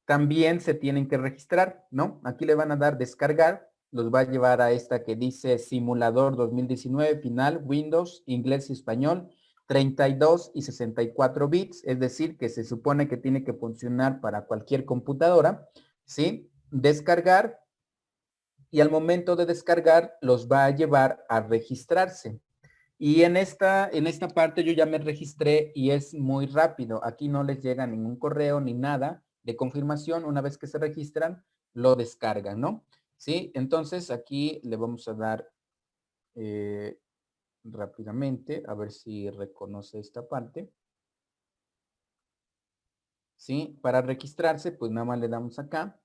También se tienen que registrar, ¿no? Aquí le van a dar descargar, los va a llevar a esta que dice simulador 2019 final, Windows, inglés y español, 32 y 64 bits, es decir, que se supone que tiene que funcionar para cualquier computadora, ¿sí? Descargar y al momento de descargar los va a llevar a registrarse. Y en esta parte yo ya me registré y es muy rápido. Aquí no les llega ningún correo ni nada de confirmación. Una vez que se registran, lo descargan, ¿no? Sí, entonces aquí le vamos a dar rápidamente, a ver si reconoce esta parte. Sí, para registrarse, pues nada más le damos acá.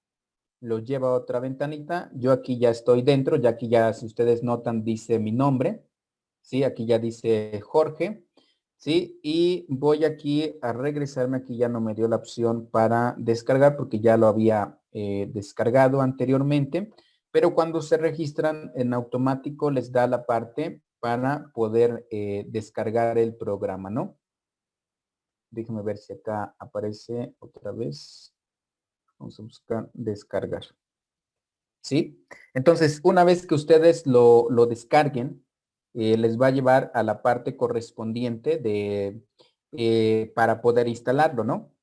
Lo lleva a otra ventanita. Yo aquí ya estoy dentro, ya aquí ya, si ustedes notan, dice mi nombre. Sí, aquí ya dice Jorge. Sí, y voy aquí a regresarme. Aquí ya no me dio la opción para descargar porque ya lo había descargado anteriormente. Pero cuando se registran en automático les da la parte para poder descargar el programa, ¿no? Déjenme ver si acá aparece otra vez. Vamos a buscar descargar. ¿Sí? Entonces, una vez que ustedes lo descarguen, les va a llevar a la parte correspondiente para poder instalarlo, ¿no?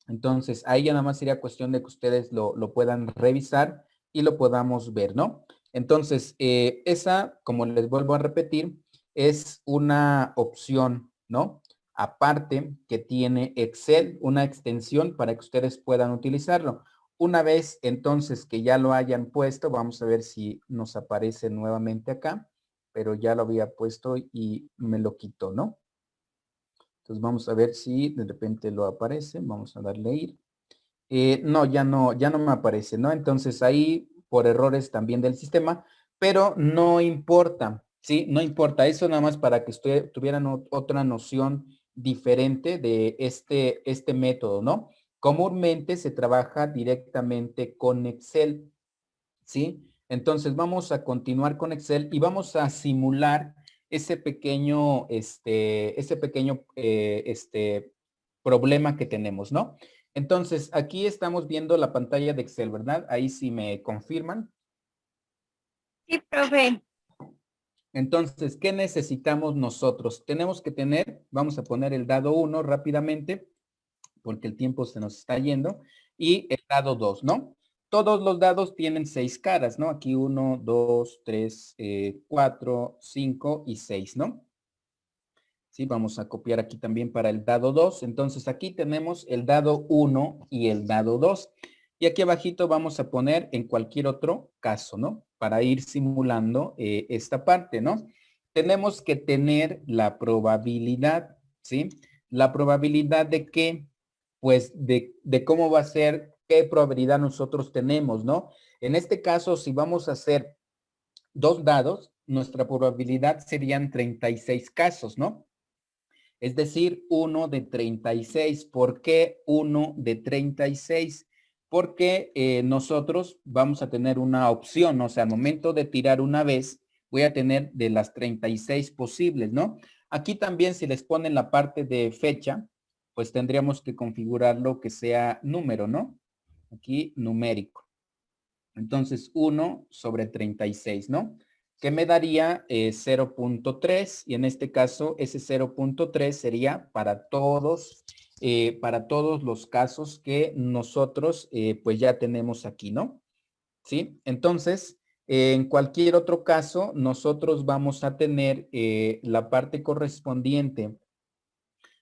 Entonces, ahí ya nada más sería cuestión de que ustedes lo puedan revisar y lo podamos ver, ¿no? Entonces, esa, como les vuelvo a repetir, es una opción, ¿no? Aparte que tiene Excel, una extensión para que ustedes puedan utilizarlo. Una vez entonces que ya lo hayan puesto, vamos a ver si nos aparece nuevamente acá, pero ya lo había puesto y me lo quitó, ¿no? Entonces vamos a ver si de repente lo aparece. Vamos a darle a ir. No, ya no me aparece, ¿no? Entonces ahí por errores también del sistema, pero no importa, ¿sí? No importa. Eso nada más para que tuvieran otra noción diferente de este método, ¿no? Comúnmente se trabaja directamente con Excel, ¿sí? Entonces vamos a continuar con Excel y vamos a simular ese pequeño problema que tenemos, ¿no? Entonces, aquí estamos viendo la pantalla de Excel, ¿verdad? Ahí sí me confirman. Sí, profe. Entonces, ¿qué necesitamos nosotros? Tenemos que tener, vamos a poner el dado 1 rápidamente, porque el tiempo se nos está yendo, y el dado 2, ¿no? Todos los dados tienen 6 caras, ¿no? Aquí 1, 2, 3, 4, 5 y 6, ¿no? Sí, vamos a copiar aquí también para el dado 2. Entonces aquí tenemos el dado 1 y el dado 2. Y aquí abajito vamos a poner en cualquier otro caso, ¿no? Para ir simulando esta parte, ¿no? Tenemos que tener la probabilidad, ¿sí? La probabilidad de qué, pues de cómo va a ser, qué probabilidad nosotros tenemos, ¿no? En este caso, si vamos a hacer 2 dados, nuestra probabilidad serían 36 casos, ¿no? Es decir, 1 de 36. ¿Por qué 1 de 36? Porque nosotros vamos a tener una opción, o sea, al momento de tirar una vez, voy a tener de las 36 posibles, ¿no? Aquí también si les ponen la parte de fecha, pues tendríamos que configurarlo que sea número, ¿no? Aquí numérico. Entonces 1 sobre 36, ¿no? Que me daría 0.3 y en este caso ese 0.3 sería para todos los casos que nosotros pues ya tenemos aquí, ¿no? ¿Sí? Entonces, en cualquier otro caso, nosotros vamos a tener la parte correspondiente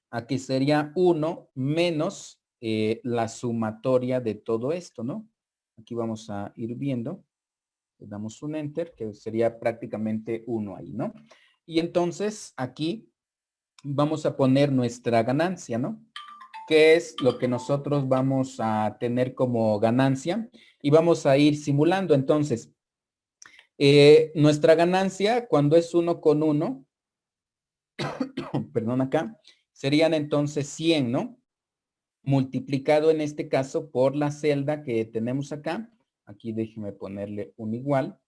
a que sería 1 menos la sumatoria de todo esto, ¿no? Aquí vamos a ir viendo. Le damos un enter, que sería prácticamente 1 ahí, ¿no? Y entonces aquí vamos a poner nuestra ganancia, ¿no? ¿Qué es lo que nosotros vamos a tener como ganancia? Y vamos a ir simulando. Entonces, nuestra ganancia cuando es 1 con 1, perdón acá, serían entonces 100, ¿no? Multiplicado en este caso por la celda que tenemos acá. Aquí déjeme ponerle un igual,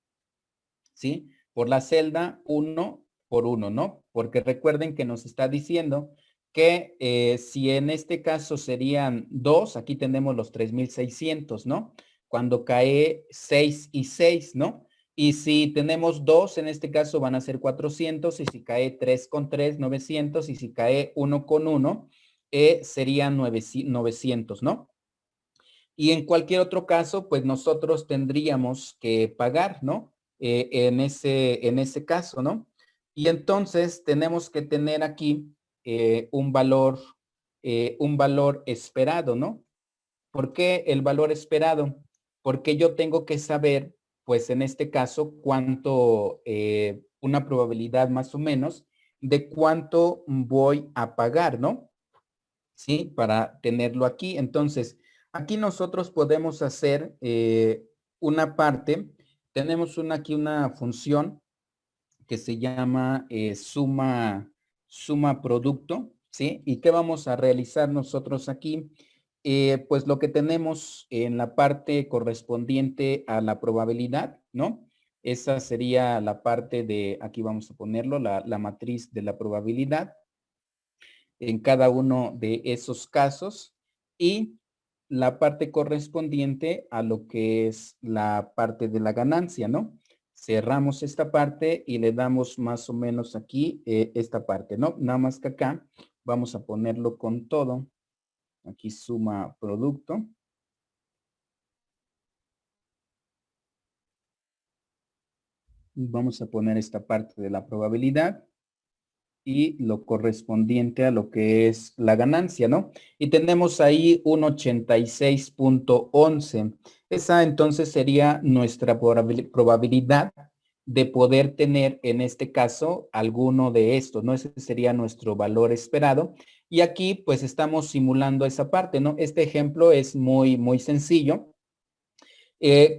¿sí? Por la celda 1 por 1, ¿no? Porque recuerden que nos está diciendo que si en este caso serían 2, aquí tenemos los 3,600, ¿no? Cuando cae 6 y 6, ¿no? Y si tenemos 2, en este caso van a ser 400, y si cae 3 con 3, 900, y si cae 1 con 1, serían 900, ¿no? Y en cualquier otro caso, pues nosotros tendríamos que pagar, ¿no? En ese caso, ¿no? Y entonces tenemos que tener aquí un valor esperado, ¿no? ¿Por qué el valor esperado? Porque yo tengo que saber, pues en este caso, cuánto, una probabilidad más o menos de cuánto voy a pagar, ¿no? ¿Sí? Para tenerlo aquí. Entonces, aquí nosotros podemos hacer una parte. Tenemos aquí una función que se llama suma producto, ¿sí? ¿Y qué vamos a realizar nosotros aquí? Pues lo que tenemos en la parte correspondiente a la probabilidad, ¿no? Esa sería la parte de, aquí vamos a ponerlo, la matriz de la probabilidad en cada uno de esos casos y la parte correspondiente a lo que es la parte de la ganancia, ¿no? Cerramos esta parte y le damos más o menos aquí esta parte, ¿no? Nada más que acá vamos a ponerlo con todo. Aquí suma producto. Vamos a poner esta parte de la probabilidad y lo correspondiente a lo que es la ganancia, ¿no? Y tenemos ahí un 86,11. Esa entonces sería nuestra probabilidad de poder tener en este caso alguno de estos, ¿no? Ese sería nuestro valor esperado. Y aquí pues estamos simulando esa parte, ¿no? Este ejemplo es muy, muy sencillo.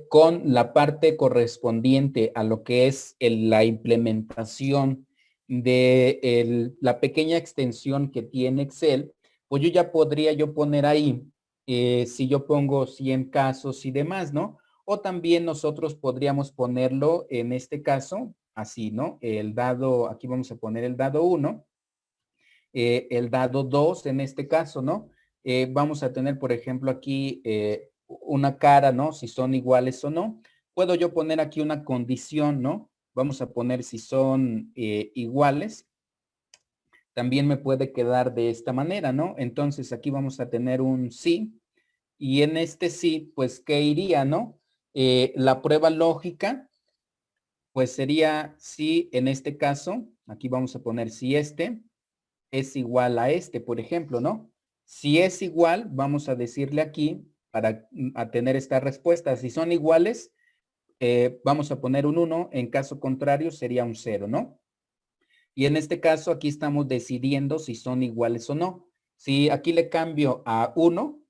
Con la parte correspondiente a lo que es la implementación de la pequeña extensión que tiene Excel, pues yo ya podría poner ahí, si yo pongo 100 casos y demás, ¿no? O también nosotros podríamos ponerlo en este caso, así, ¿no? El dado, aquí vamos a poner el dado 1, el dado 2 en este caso, ¿no? Vamos a tener, por ejemplo, aquí una cara, ¿no? Si son iguales o no. Puedo yo poner aquí una condición, ¿no? Vamos a poner si son iguales. También me puede quedar de esta manera, ¿no? Entonces aquí vamos a tener un sí. Y en este sí, pues, ¿qué iría, no? La prueba lógica, pues sería si en este caso, aquí vamos a poner si este es igual a este, por ejemplo, ¿no? Si es igual, vamos a decirle aquí para a tener esta respuesta. Si son iguales, vamos a poner un 1. En caso contrario, sería un 0, ¿no? Y en este caso, aquí estamos decidiendo si son iguales o no. Si aquí le cambio a 1,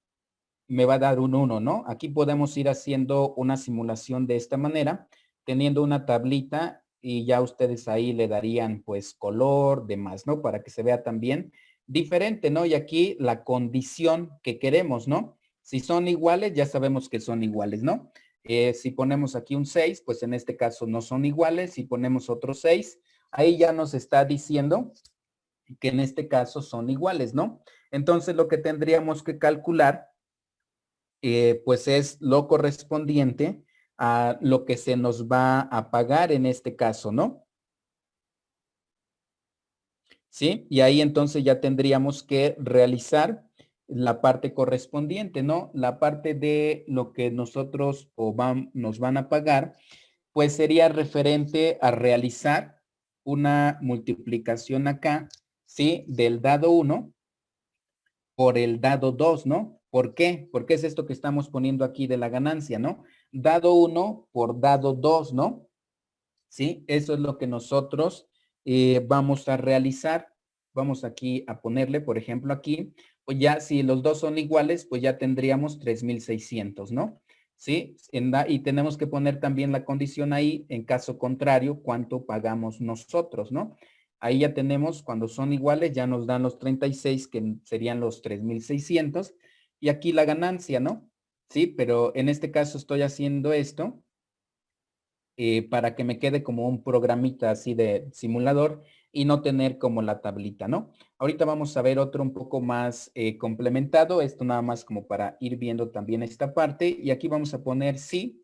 me va a dar un 1, ¿no? Aquí podemos ir haciendo una simulación de esta manera, teniendo una tablita y ya ustedes ahí le darían pues color, demás, ¿no? Para que se vea también diferente, ¿no? Y aquí la condición que queremos, ¿no? Si son iguales, ya sabemos que son iguales, ¿no? Si ponemos aquí un 6, pues en este caso no son iguales. Si ponemos otro 6, ahí ya nos está diciendo que en este caso son iguales, ¿no? Entonces lo que tendríamos que calcular pues es lo correspondiente a lo que se nos va a pagar en este caso, ¿no? ¿Sí? Y ahí entonces ya tendríamos que realizar la parte correspondiente, ¿no? La parte de lo que nosotros nos van a pagar, pues sería referente a realizar una multiplicación acá, ¿sí? Del dado 1 por el dado 2, ¿no? ¿Por qué? Porque es esto que estamos poniendo aquí de la ganancia, ¿no? Dado 1 por dado 2, ¿no? ¿Sí? Eso es lo que nosotros vamos a realizar. Vamos aquí a ponerle, por ejemplo, aquí, pues ya si los dos son iguales, pues ya tendríamos 3,600, ¿no? ¿Sí? Y tenemos que poner también la condición ahí, en caso contrario, cuánto pagamos nosotros, ¿no? Ahí ya tenemos, cuando son iguales, ya nos dan los 36, que serían los 3,600, y aquí la ganancia, ¿no? Sí, pero en este caso estoy haciendo esto para que me quede como un programita así de simulador y no tener como la tablita, ¿no? Ahorita vamos a ver otro un poco más complementado, esto nada más como para ir viendo también esta parte, y aquí vamos a poner sí.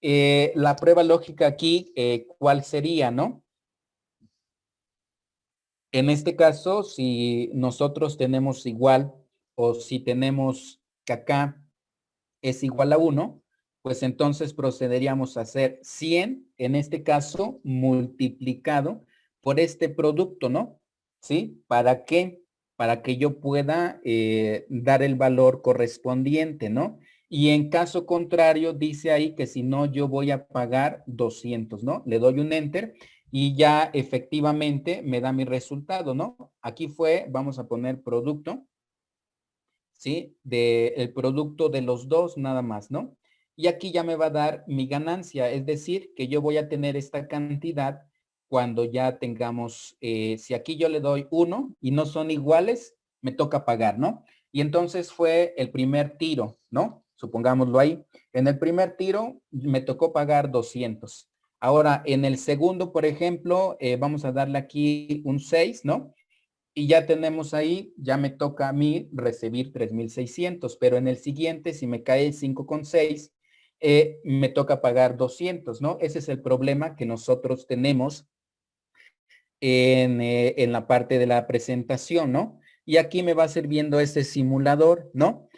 La prueba lógica aquí, ¿cuál sería, no? En este caso, si nosotros tenemos igual o si tenemos que acá es igual a 1, pues entonces procederíamos a hacer 100, en este caso, multiplicado por este producto, ¿no? ¿Sí? ¿Para qué? Para que yo pueda dar el valor correspondiente, ¿no? Y en caso contrario, dice ahí que si no, yo voy a pagar 200, ¿no? Le doy un enter y ya efectivamente me da mi resultado, ¿no? Aquí fue, vamos a poner producto, ¿sí? El producto de los dos nada más, ¿no? Y aquí ya me va a dar mi ganancia, es decir, que yo voy a tener esta cantidad cuando ya tengamos, si aquí yo le doy 1 y no son iguales, me toca pagar, ¿no? Y entonces fue el primer tiro, ¿no? Supongámoslo ahí. En el primer tiro me tocó pagar 200. Ahora, en el segundo, por ejemplo, vamos a darle aquí un 6, ¿no? Y ya tenemos ahí, ya me toca a mí recibir 3,600, pero en el siguiente, si me cae el 5,6, me toca pagar 200, ¿no? Ese es el problema que nosotros tenemos en la parte de la presentación, ¿no? Y aquí me va sirviendo este simulador, ¿no?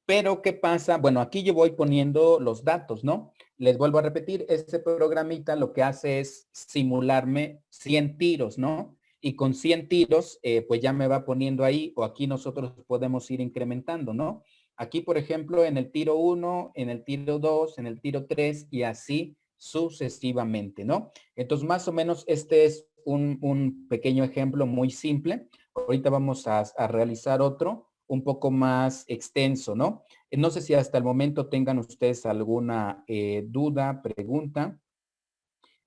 Pero, ¿qué pasa? Bueno, aquí yo voy poniendo los datos, ¿no? Les vuelvo a repetir, este programita lo que hace es simularme 100 tiros, ¿no? Y con 100 tiros, pues ya me va poniendo ahí, o aquí nosotros podemos ir incrementando, ¿no? Aquí, por ejemplo, en el tiro 1, en el tiro 2, en el tiro 3 y así sucesivamente, ¿no? Entonces, más o menos este es un pequeño ejemplo muy simple. Ahorita vamos a realizar otro un poco más extenso, ¿no? No sé si hasta el momento tengan ustedes alguna duda, pregunta.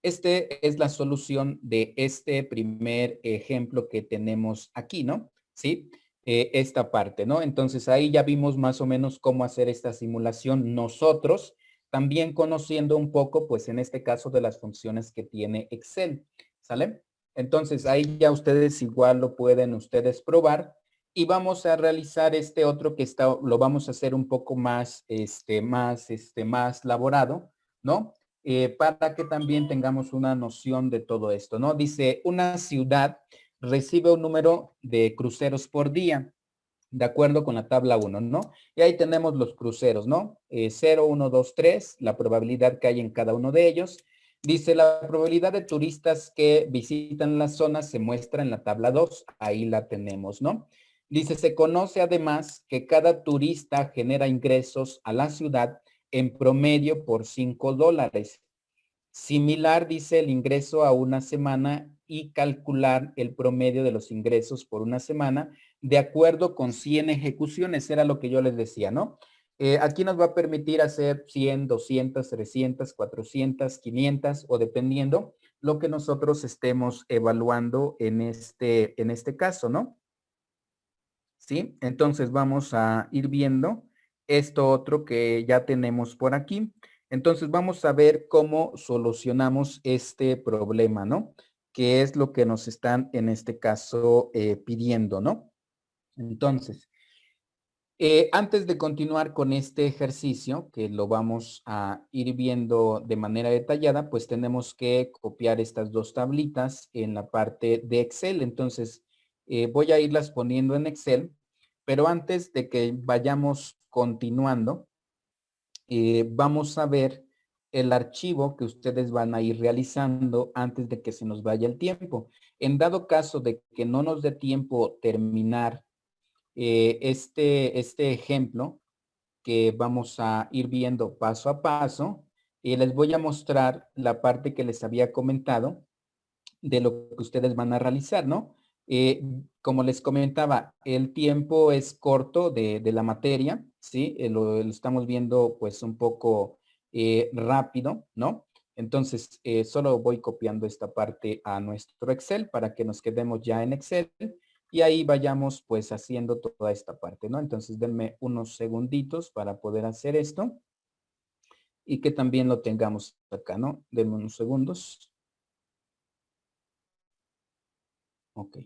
Este es la solución de este primer ejemplo que tenemos aquí, ¿no? ¿Sí? Esta parte, ¿no? Entonces ahí ya vimos más o menos cómo hacer esta simulación nosotros, también conociendo un poco, pues en este caso, de las funciones que tiene Excel, ¿sale? Entonces ahí ya ustedes igual lo pueden ustedes probar y vamos a realizar este otro que lo vamos a hacer un poco más, más elaborado, ¿no? Para que también tengamos una noción de todo esto, ¿no? Dice, una ciudad recibe un número de cruceros por día, de acuerdo con la tabla 1, ¿no? Y ahí tenemos los cruceros, ¿no? 0, 1, 2, 3, la probabilidad que hay en cada uno de ellos. Dice, la probabilidad de turistas que visitan la zona se muestra en la tabla 2, ahí la tenemos, ¿no? Dice, se conoce además que cada turista genera ingresos a la ciudad en promedio por $5. Similar, dice, el ingreso a una semana y calcular el promedio de los ingresos por una semana de acuerdo con 100 ejecuciones. Era lo que yo les decía, ¿no? Aquí nos va a permitir hacer 100, 200, 300, 400, 500 o dependiendo lo que nosotros estemos evaluando en este caso, ¿no? ¿Sí? Entonces vamos a ir viendo esto otro que ya tenemos por aquí. Entonces vamos a ver cómo solucionamos este problema, ¿no? Que es lo que nos están en este caso pidiendo, ¿no? Entonces, antes de continuar con este ejercicio, que lo vamos a ir viendo de manera detallada, pues tenemos que copiar estas dos tablitas en la parte de Excel. Entonces, voy a irlas poniendo en Excel, pero antes de que vayamos continuando, vamos a ver el archivo que ustedes van a ir realizando antes de que se nos vaya el tiempo. En dado caso de que no nos dé tiempo terminar este ejemplo, que vamos a ir viendo paso a paso. Y les voy a mostrar la parte que les había comentado de lo que ustedes van a realizar, ¿no? Como les comentaba, el tiempo es corto de la materia, ¿sí? Lo estamos viendo pues un poco rápido, ¿no? Entonces, solo voy copiando esta parte a nuestro Excel para que nos quedemos ya en Excel y ahí vayamos pues haciendo toda esta parte, ¿no? Entonces, denme unos segunditos para poder hacer esto y que también lo tengamos acá, ¿no? Denme unos segundos. Ok.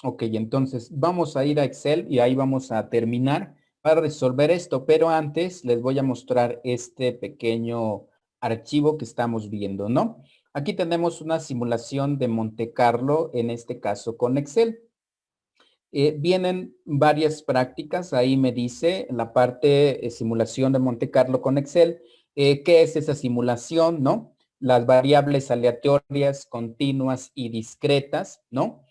Ok, entonces vamos a ir a Excel y ahí vamos a terminar para resolver esto, pero antes les voy a mostrar este pequeño archivo que estamos viendo, ¿no? Aquí tenemos una simulación de Monte Carlo, en este caso con Excel. Vienen varias prácticas, ahí me dice en la parte simulación de Monte Carlo con Excel, ¿qué es esa simulación, no? Las variables aleatorias, continuas y discretas, ¿no?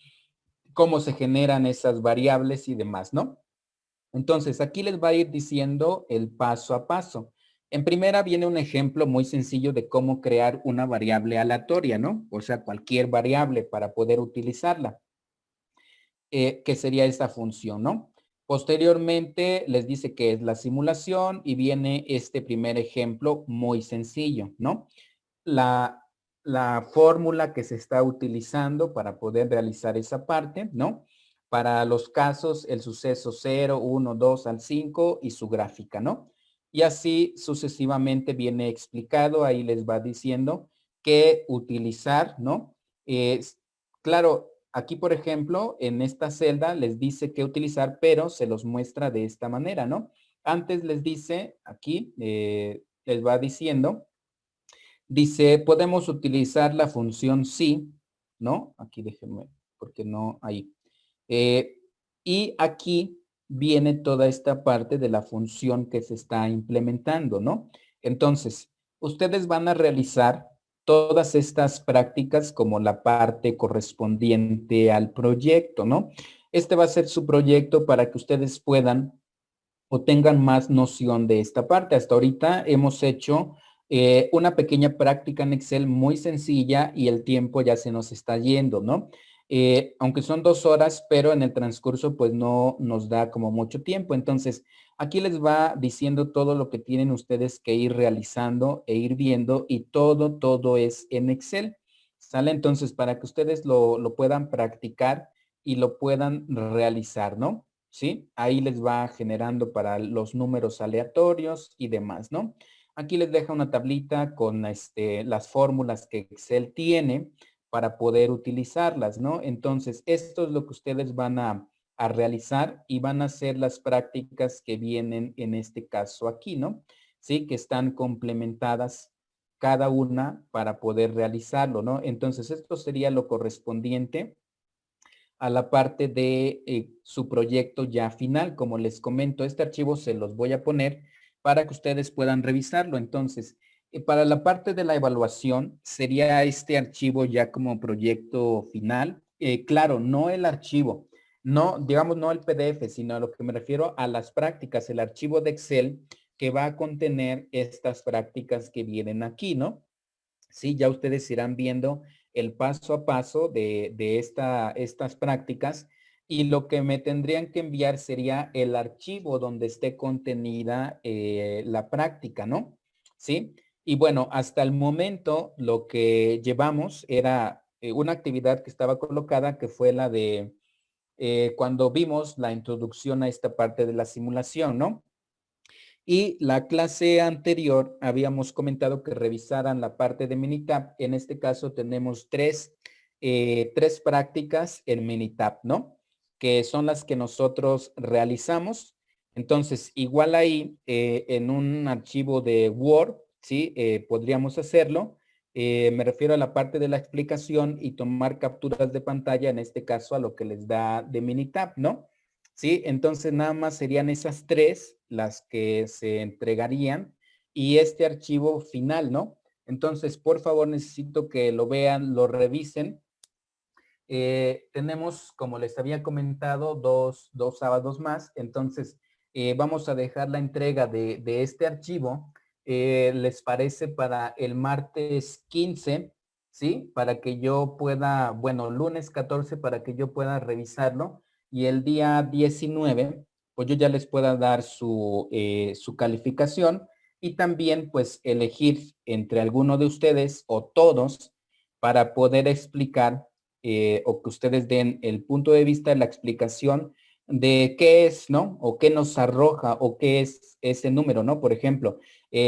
Cómo se generan esas variables y demás, ¿no? Entonces, aquí les va a ir diciendo el paso a paso. En primera viene un ejemplo muy sencillo de cómo crear una variable aleatoria, ¿no? O sea, cualquier variable para poder utilizarla, que sería esta función, ¿no? Posteriormente les dice que es la simulación y viene este primer ejemplo muy sencillo, ¿no? La, la fórmula que se está utilizando para poder realizar esa parte, ¿no? Para los casos, el suceso 0, 1, 2 al 5 y su gráfica, ¿no? Y así sucesivamente viene explicado, ahí les va diciendo qué utilizar, ¿no? Claro, aquí por ejemplo, en esta celda les dice qué utilizar, pero se los muestra de esta manera, ¿no? Antes les dice, aquí les va diciendo, dice, podemos utilizar la función sí, ¿no? Aquí déjenme, porque no, ahí. Y aquí viene toda esta parte de la función que se está implementando, ¿no? Entonces, ustedes van a realizar todas estas prácticas como la parte correspondiente al proyecto, ¿no? Este va a ser su proyecto para que ustedes puedan o tengan más noción de esta parte. Hasta ahorita hemos hecho una pequeña práctica en Excel muy sencilla y el tiempo ya se nos está yendo, ¿no? Aunque son 2 horas, pero en el transcurso pues no nos da como mucho tiempo. Entonces, aquí les va diciendo todo lo que tienen ustedes que ir realizando e ir viendo y todo es en Excel. ¿Sale? Entonces, para que ustedes lo puedan practicar y lo puedan realizar, ¿no? ¿Sí? Ahí les va generando para los números aleatorios y demás, ¿no? Aquí les deja una tablita con las fórmulas que Excel tiene para poder utilizarlas, ¿no? Entonces, esto es lo que ustedes van a realizar y van a hacer las prácticas que vienen en este caso aquí, ¿no? Sí, que están complementadas cada una para poder realizarlo, ¿no? Entonces, esto sería lo correspondiente a la parte de su proyecto ya final. Como les comento, este archivo se los voy a poner para que ustedes puedan revisarlo. Entonces, para la parte de la evaluación, sería este archivo ya como proyecto final. Claro, no el archivo, no, digamos, no el PDF, sino a lo que me refiero a las prácticas, el archivo de Excel que va a contener estas prácticas que vienen aquí, ¿no? Sí, ya ustedes irán viendo el paso a paso de estas prácticas y lo que me tendrían que enviar sería el archivo donde esté contenida la práctica, ¿no? Sí. Y bueno, hasta el momento lo que llevamos era una actividad que estaba colocada que fue la de cuando vimos la introducción a esta parte de la simulación, ¿no? Y la clase anterior habíamos comentado que revisaran la parte de Minitab. En este caso tenemos tres prácticas en Minitab, ¿no? Que son las que nosotros realizamos. Entonces, igual ahí en un archivo de Word, ¿sí? Podríamos hacerlo. Me refiero a la parte de la explicación y tomar capturas de pantalla, en este caso a lo que les da de Minitab, ¿no? ¿sí? Entonces nada más serían esas 3 las que se entregarían y este archivo final, ¿no? Entonces, por favor, necesito que lo vean, lo revisen. Tenemos, como les había comentado, dos sábados más. Entonces, vamos a dejar la entrega de este archivo, ¿les parece para el martes 15? ¿Sí? Para que yo pueda, bueno, lunes 14 para que yo pueda revisarlo y el día 19, pues yo ya les pueda dar su calificación y también pues elegir entre alguno de ustedes o todos para poder explicar o que ustedes den el punto de vista, la explicación de qué es, ¿no? O qué nos arroja o qué es ese número, ¿no? Por ejemplo,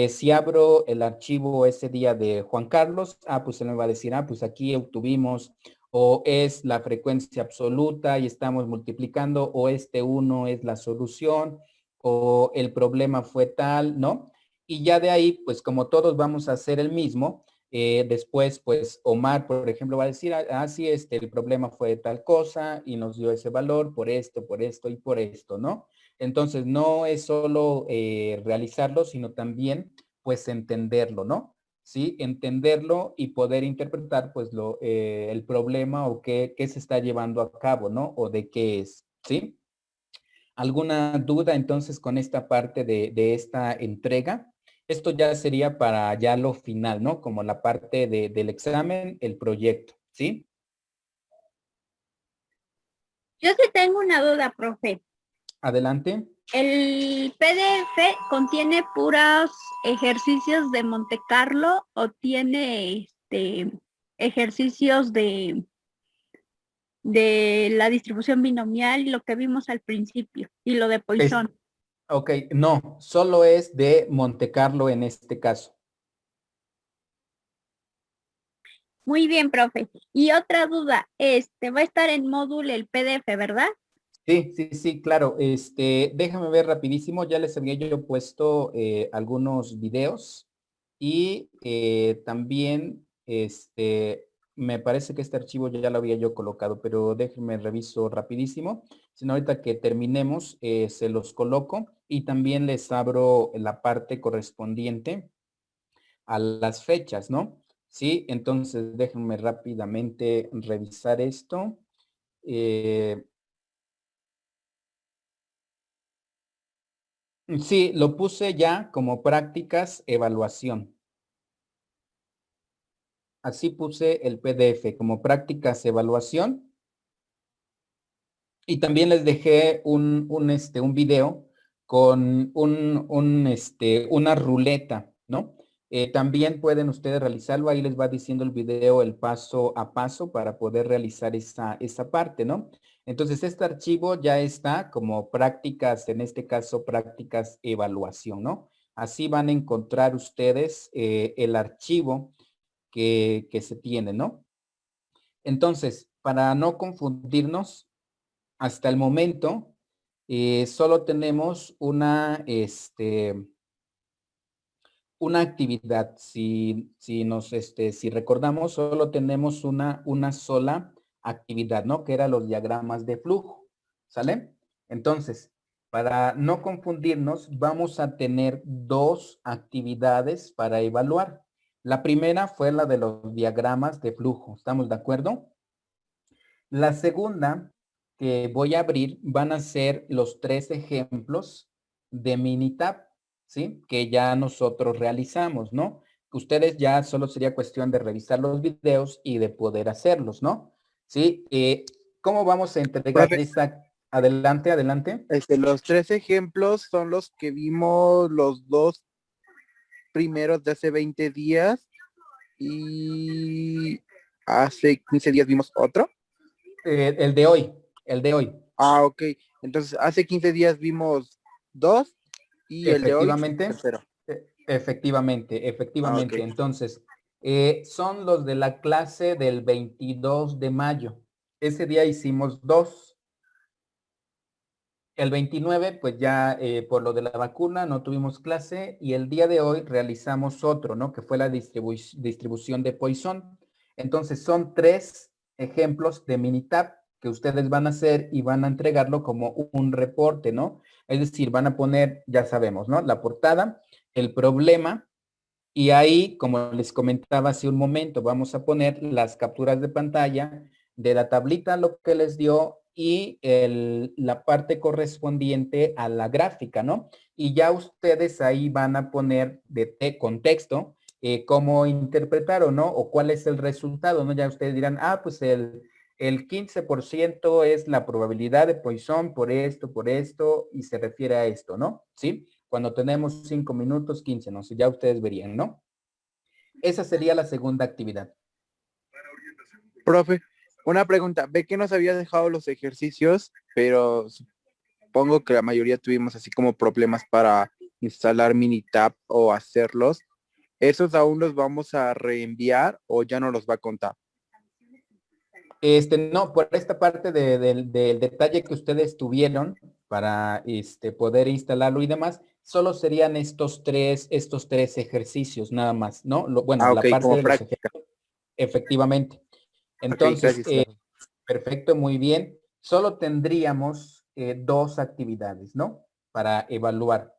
si abro el archivo ese día de Juan Carlos, pues se me va a decir, pues aquí obtuvimos o es la frecuencia absoluta y estamos multiplicando o este 1 es la solución o el problema fue tal, ¿no? Y ya de ahí, pues como todos vamos a hacer el mismo, después, pues Omar, por ejemplo, va a decir, sí, el problema fue de tal cosa y nos dio ese valor por esto y por esto, ¿no? Entonces, no es solo realizarlo, sino también, pues, entenderlo, ¿no? Sí, entenderlo y poder interpretar, pues, el problema o qué se está llevando a cabo, ¿no? O de qué es, ¿sí? ¿Alguna duda entonces con esta parte de esta entrega? Esto ya sería para ya lo final, ¿no? Como la parte del examen, el proyecto, ¿sí? Yo sí tengo una duda, profe. Adelante. ¿El PDF contiene puros ejercicios de Monte Carlo o tiene ejercicios de la distribución binomial y lo que vimos al principio y lo de Poisson? Ok, no, solo es de Monte Carlo en este caso. Muy bien, profe. Y otra duda, va a estar en módulo el PDF, ¿verdad? Sí, claro. Déjame ver rapidísimo. Ya les había yo puesto algunos videos y también, me parece que este archivo ya lo había yo colocado, pero déjenme reviso rapidísimo. Si no, ahorita que terminemos, se los coloco y también les abro la parte correspondiente a las fechas, ¿no? Sí, entonces déjenme rápidamente revisar esto. Sí, lo puse ya como prácticas evaluación. Así puse el PDF como prácticas evaluación. Y también les dejé un video con una ruleta, ¿no? También pueden ustedes realizarlo. Ahí les va diciendo el video el paso a paso para poder realizar esa parte, ¿no? Entonces, este archivo ya está como prácticas, en este caso, prácticas evaluación, ¿no? Así van a encontrar ustedes el archivo que se tiene, ¿no? Entonces, para no confundirnos, hasta el momento solo tenemos una actividad. Si recordamos, solo tenemos una sola actividad, ¿no? Que era los diagramas de flujo, ¿sale? Entonces, para no confundirnos, vamos a tener 2 actividades para evaluar. La primera fue la de los diagramas de flujo, ¿estamos de acuerdo? La segunda que voy a abrir van a ser los 3 ejemplos de Minitab, ¿sí? Que ya nosotros realizamos, ¿no? Ustedes ya solo sería cuestión de revisar los videos y de poder hacerlos, ¿no? ¿Sí? ¿Cómo vamos a entregar Profe, esta? Adelante, adelante. los 3 ejemplos son los que vimos los 2 primeros de hace 20 días y hace 15 días vimos otro. El de hoy, el de hoy. Ok. Entonces, hace 15 días vimos 2 y el de hoy Efectivamente, tercero. efectivamente. Ok. Entonces, son los de la clase del 22 de mayo. Ese día hicimos 2. El 29, pues ya por lo de la vacuna no tuvimos clase y el día de hoy realizamos otro, ¿no? Que fue la distribución de Poisson. Entonces son 3 ejemplos de Minitab que ustedes van a hacer y van a entregarlo como un reporte, ¿no? Es decir, van a poner, ya sabemos, ¿no? La portada, el problema, y ahí, como les comentaba hace un momento, vamos a poner las capturas de pantalla de la tablita, lo que les dio, y la parte correspondiente a la gráfica, ¿no? Y ya ustedes ahí van a poner con texto cómo interpretaron, ¿no? O cuál es el resultado, ¿no? Ya ustedes dirán, pues el 15% es la probabilidad de Poisson por esto, y se refiere a esto, ¿no? ¿Sí? Cuando tenemos 5 minutos, 15, no sé, ya ustedes verían, ¿no? Esa sería la segunda actividad. Profe, una pregunta. Ve que nos había dejado los ejercicios, pero supongo que la mayoría tuvimos así como problemas para instalar Minitab o hacerlos. ¿Esos aún los vamos a reenviar o ya no los va a contar? No, por esta parte del detalle que ustedes tuvieron para poder instalarlo y demás, solo serían estos tres ejercicios nada más, ¿no? Bueno, Ok, la parte como de los práctica. ejercicios, efectivamente. Ok, Entonces, gracias, profe. perfecto, muy bien. Solo tendríamos 2 actividades, ¿no? Para evaluar.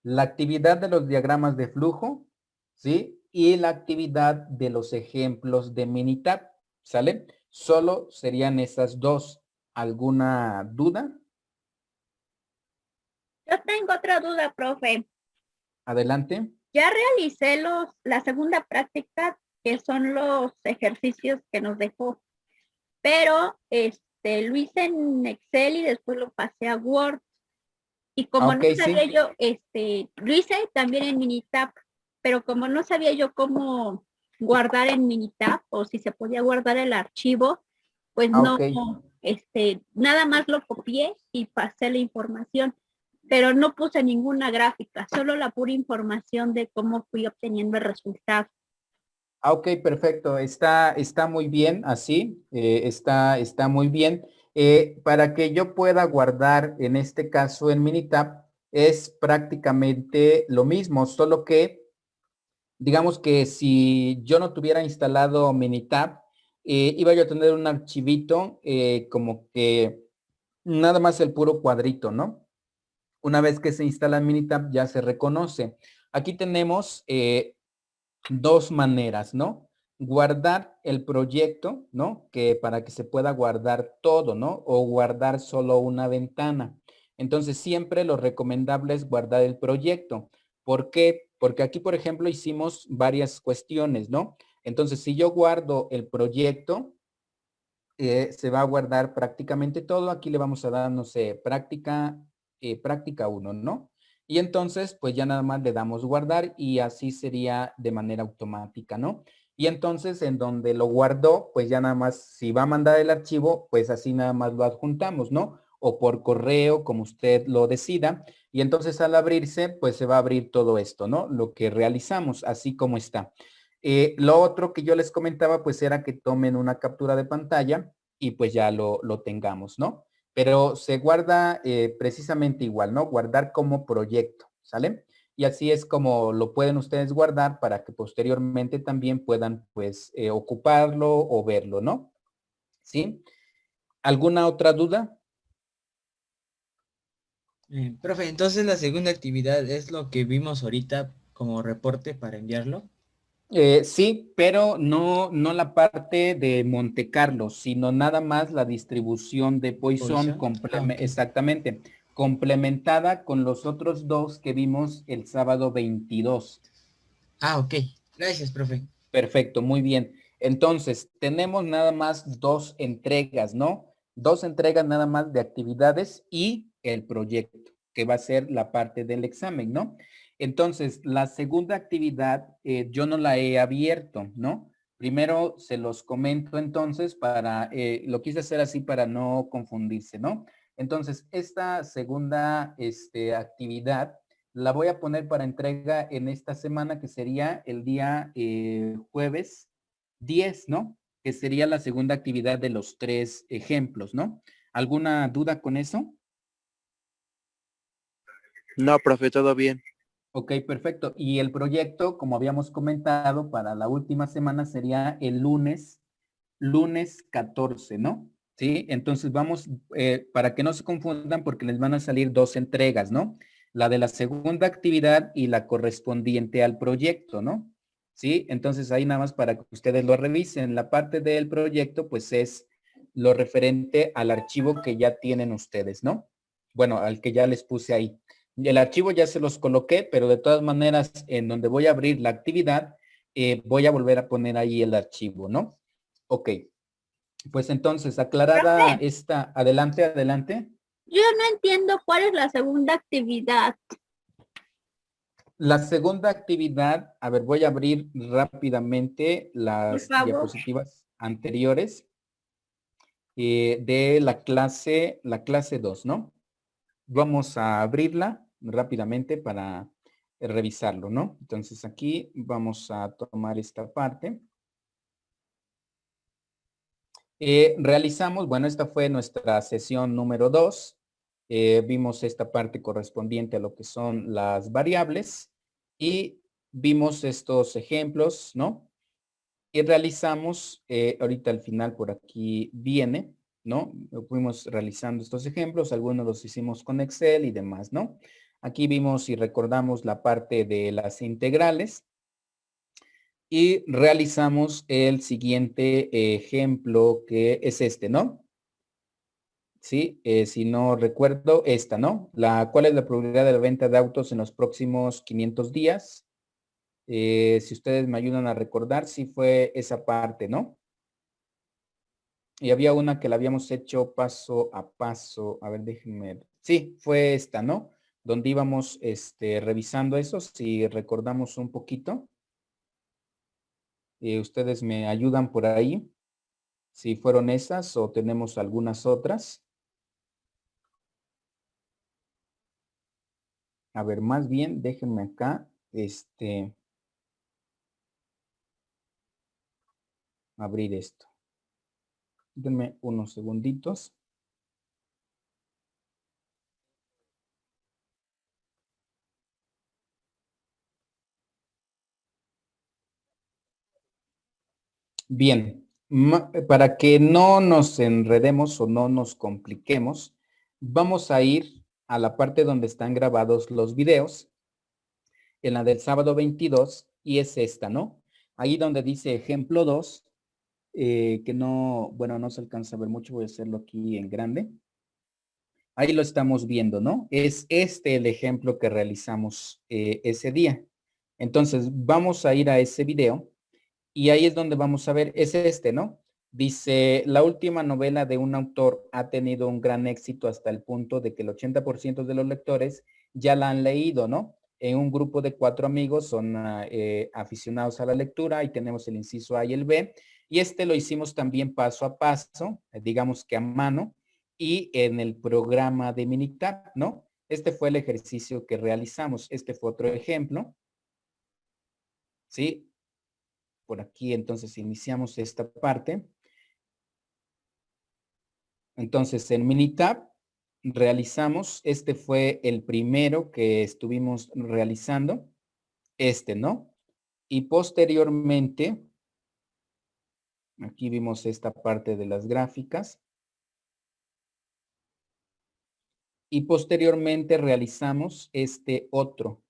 La actividad de los diagramas de flujo, ¿sí? Y la actividad de los ejemplos de Minitab, ¿sale? Solo serían esas 2. ¿Alguna duda? Yo tengo otra duda, profe. Adelante. Ya realicé la segunda práctica, que son los ejercicios que nos dejó, pero lo hice en Excel y después lo pasé a Word. Y como no Ok, sabía sí. yo, lo hice también en Minitab, pero como no sabía yo cómo guardar en Minitab o si se podía guardar el archivo, pues no, Ok. nada más lo copié y pasé la información, pero no puse ninguna gráfica, solo la pura información de cómo fui obteniendo el resultado. Ok, perfecto. Está muy bien así. Está muy bien. Para que yo pueda guardar, en este caso en Minitab, es prácticamente lo mismo, solo que digamos que si yo no tuviera instalado Minitab, iba yo a tener un archivito como que nada más el puro cuadrito, ¿no? Una vez que se instala Minitab ya se reconoce. Aquí tenemos 2 maneras, ¿no? Guardar el proyecto, ¿no? Que para que se pueda guardar todo, ¿no? O guardar solo una ventana. Entonces, siempre lo recomendable es guardar el proyecto. ¿Por qué? Porque aquí, por ejemplo, hicimos varias cuestiones, ¿no? Entonces, si yo guardo el proyecto, se va a guardar prácticamente todo. Aquí le vamos a dar, no sé, práctica 1, ¿no? Y entonces, pues ya nada más le damos guardar y así sería de manera automática, ¿no? Y entonces, en donde lo guardó, pues ya nada más, si va a mandar el archivo, pues así nada más lo adjuntamos, ¿no? O por correo, como usted lo decida. Y entonces al abrirse, pues se va a abrir todo esto, ¿no? Lo que realizamos, así como está. Lo otro que yo les comentaba, pues era que tomen una captura de pantalla y pues ya lo tengamos, ¿no? Pero se guarda precisamente igual, ¿no? Guardar como proyecto, ¿sale? Y así es como lo pueden ustedes guardar para que posteriormente también puedan, pues, ocuparlo o verlo, ¿no? ¿Sí? ¿Alguna otra duda? Profe, entonces la segunda actividad es lo que vimos ahorita como reporte para enviarlo. Sí, pero no la parte de Monte Carlo, sino nada más la distribución de Poisson, Poisson. Ah, ok. exactamente, complementada con los otros 2 que vimos el sábado 22. Ah, ok. Gracias, profe. Perfecto, muy bien. Entonces, tenemos nada más 2 entregas, ¿no? 2 entregas nada más de actividades y el proyecto, que va a ser la parte del examen, ¿no? Entonces, la segunda actividad yo no la he abierto, ¿no? Primero se los comento entonces lo quise hacer así para no confundirse, ¿no? Entonces, esta segunda actividad la voy a poner para entrega en esta semana, que sería el día jueves 10, ¿no? Que sería la segunda actividad de los 3 ejemplos, ¿no? ¿Alguna duda con eso? No, profe, todo bien. Ok, perfecto. Y el proyecto, como habíamos comentado, para la última semana sería el lunes 14, ¿no? ¿sí? Entonces vamos, para que no se confundan, porque les van a salir dos entregas, ¿no? La de la segunda actividad y la correspondiente al proyecto, ¿no? ¿Sí? Entonces ahí nada más para que ustedes lo revisen. La parte del proyecto, pues es lo referente al archivo que ya tienen ustedes, ¿no? Bueno, al que ya les puse ahí. El archivo ya se los coloqué, pero de todas maneras, en donde voy a abrir la actividad, voy a volver a poner ahí el archivo, ¿no? Ok. Pues entonces, aclarada Profe, esta, adelante, adelante. yo no entiendo cuál es la segunda actividad, La segunda actividad, a ver, voy a abrir rápidamente por las favor. diapositivas anteriores de la clase 2, ¿no? Vamos a abrirla rápidamente para revisarlo, ¿no? Entonces aquí vamos a tomar esta parte. Realizamos, bueno, esta fue nuestra sesión número 2. Vimos esta parte correspondiente a lo que son las variables y vimos estos ejemplos, ¿no? Y realizamos, ahorita al final por aquí viene, ¿no? Fuimos realizando estos ejemplos, algunos los hicimos con Excel y demás, ¿no? Aquí vimos y recordamos la parte de las integrales y realizamos el siguiente ejemplo que es este, ¿no? Sí, si no recuerdo, esta, ¿no? ¿Cuál es la probabilidad de la venta de autos en los próximos 500 días? Si ustedes me ayudan a recordar, sí fue esa parte, ¿no? Y había una que la habíamos hecho paso a paso. A ver, déjenme. Sí, fue esta, ¿no? Donde íbamos revisando eso, si recordamos un poquito. Ustedes me ayudan por ahí, si fueron esas o tenemos algunas otras. A ver, más bien, déjenme acá, abrir esto. Denme unos segunditos. Bien, para que no nos enredemos o no nos compliquemos, vamos a ir a la parte donde están grabados los videos, en la del sábado 22, y es esta, ¿no? Ahí donde dice ejemplo 2, que no, bueno, no se alcanza a ver mucho, voy a hacerlo aquí en grande. Ahí lo estamos viendo, ¿no? Es este el ejemplo que realizamos ese día. Entonces, vamos a ir a ese video y ahí es donde vamos a ver, es este, ¿no? Dice, la última novela de un autor ha tenido un gran éxito hasta el punto de que el 80% de los lectores ya la han leído, ¿no? En un grupo de 4 amigos son aficionados a la lectura y tenemos el inciso A y el B. Y lo hicimos también paso a paso, digamos que a mano, y en el programa de Minitab, ¿no? Este fue el ejercicio que realizamos. Este fue otro ejemplo, ¿sí? Por aquí entonces iniciamos esta parte. Entonces en Minitab realizamos, este fue el primero que estuvimos realizando, ¿no? Y posteriormente, aquí vimos esta parte de las gráficas. Y posteriormente realizamos este otro,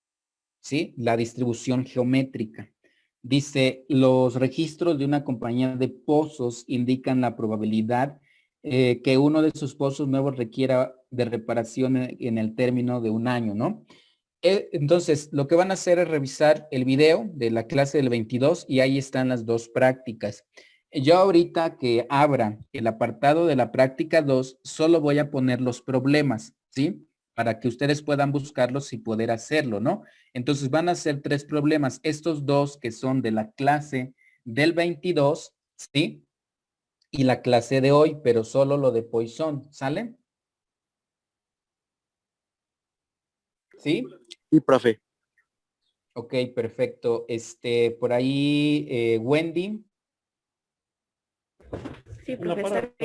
¿sí? La distribución geométrica. Dice, los registros de una compañía de pozos indican la probabilidad que uno de sus pozos nuevos requiera de reparación en el término de un año, ¿no? Entonces, lo que van a hacer es revisar el video de la clase del 22 y ahí están las dos prácticas. Yo ahorita que abra el apartado de la práctica 2, solo voy a poner los problemas, ¿sí? Para que ustedes puedan buscarlos y poder hacerlo, ¿no? Entonces van a ser 3 problemas. Estos dos que son de la clase del 22, ¿sí? Y la clase de hoy, pero solo lo de Poisson, ¿sale? ¿Sí? Sí, profe. Ok, perfecto. Por ahí, Wendy. Sí, profesor.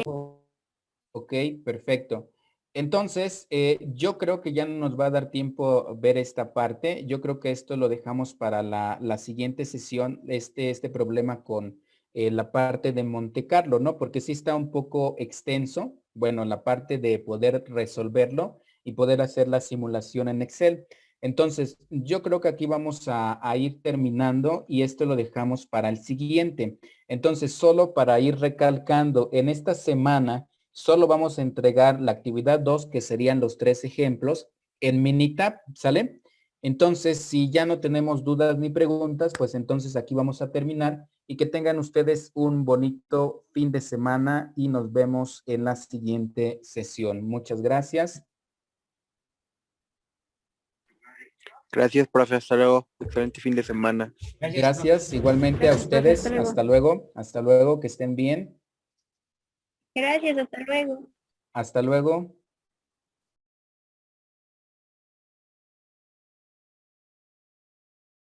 Ok, perfecto. Entonces, yo creo que ya no nos va a dar tiempo ver esta parte. Yo creo que esto lo dejamos para la siguiente sesión, este problema con la parte de Monte Carlo, ¿no? Porque sí está un poco extenso, bueno, la parte de poder resolverlo y poder hacer la simulación en Excel. Entonces, yo creo que aquí vamos a ir terminando y esto lo dejamos para el siguiente. Entonces, solo para ir recalcando, en esta semana solo vamos a entregar la actividad 2, que serían los 3 ejemplos, en Minitab, ¿sale? Entonces, si ya no tenemos dudas ni preguntas, pues entonces aquí vamos a terminar y que tengan ustedes un bonito fin de semana y nos vemos en la siguiente sesión. Muchas gracias. Gracias, profe. Hasta luego. Excelente fin de semana. Gracias igualmente a Gracias, profe, ustedes. Hasta luego, que estén bien. Gracias, hasta luego. Hasta luego.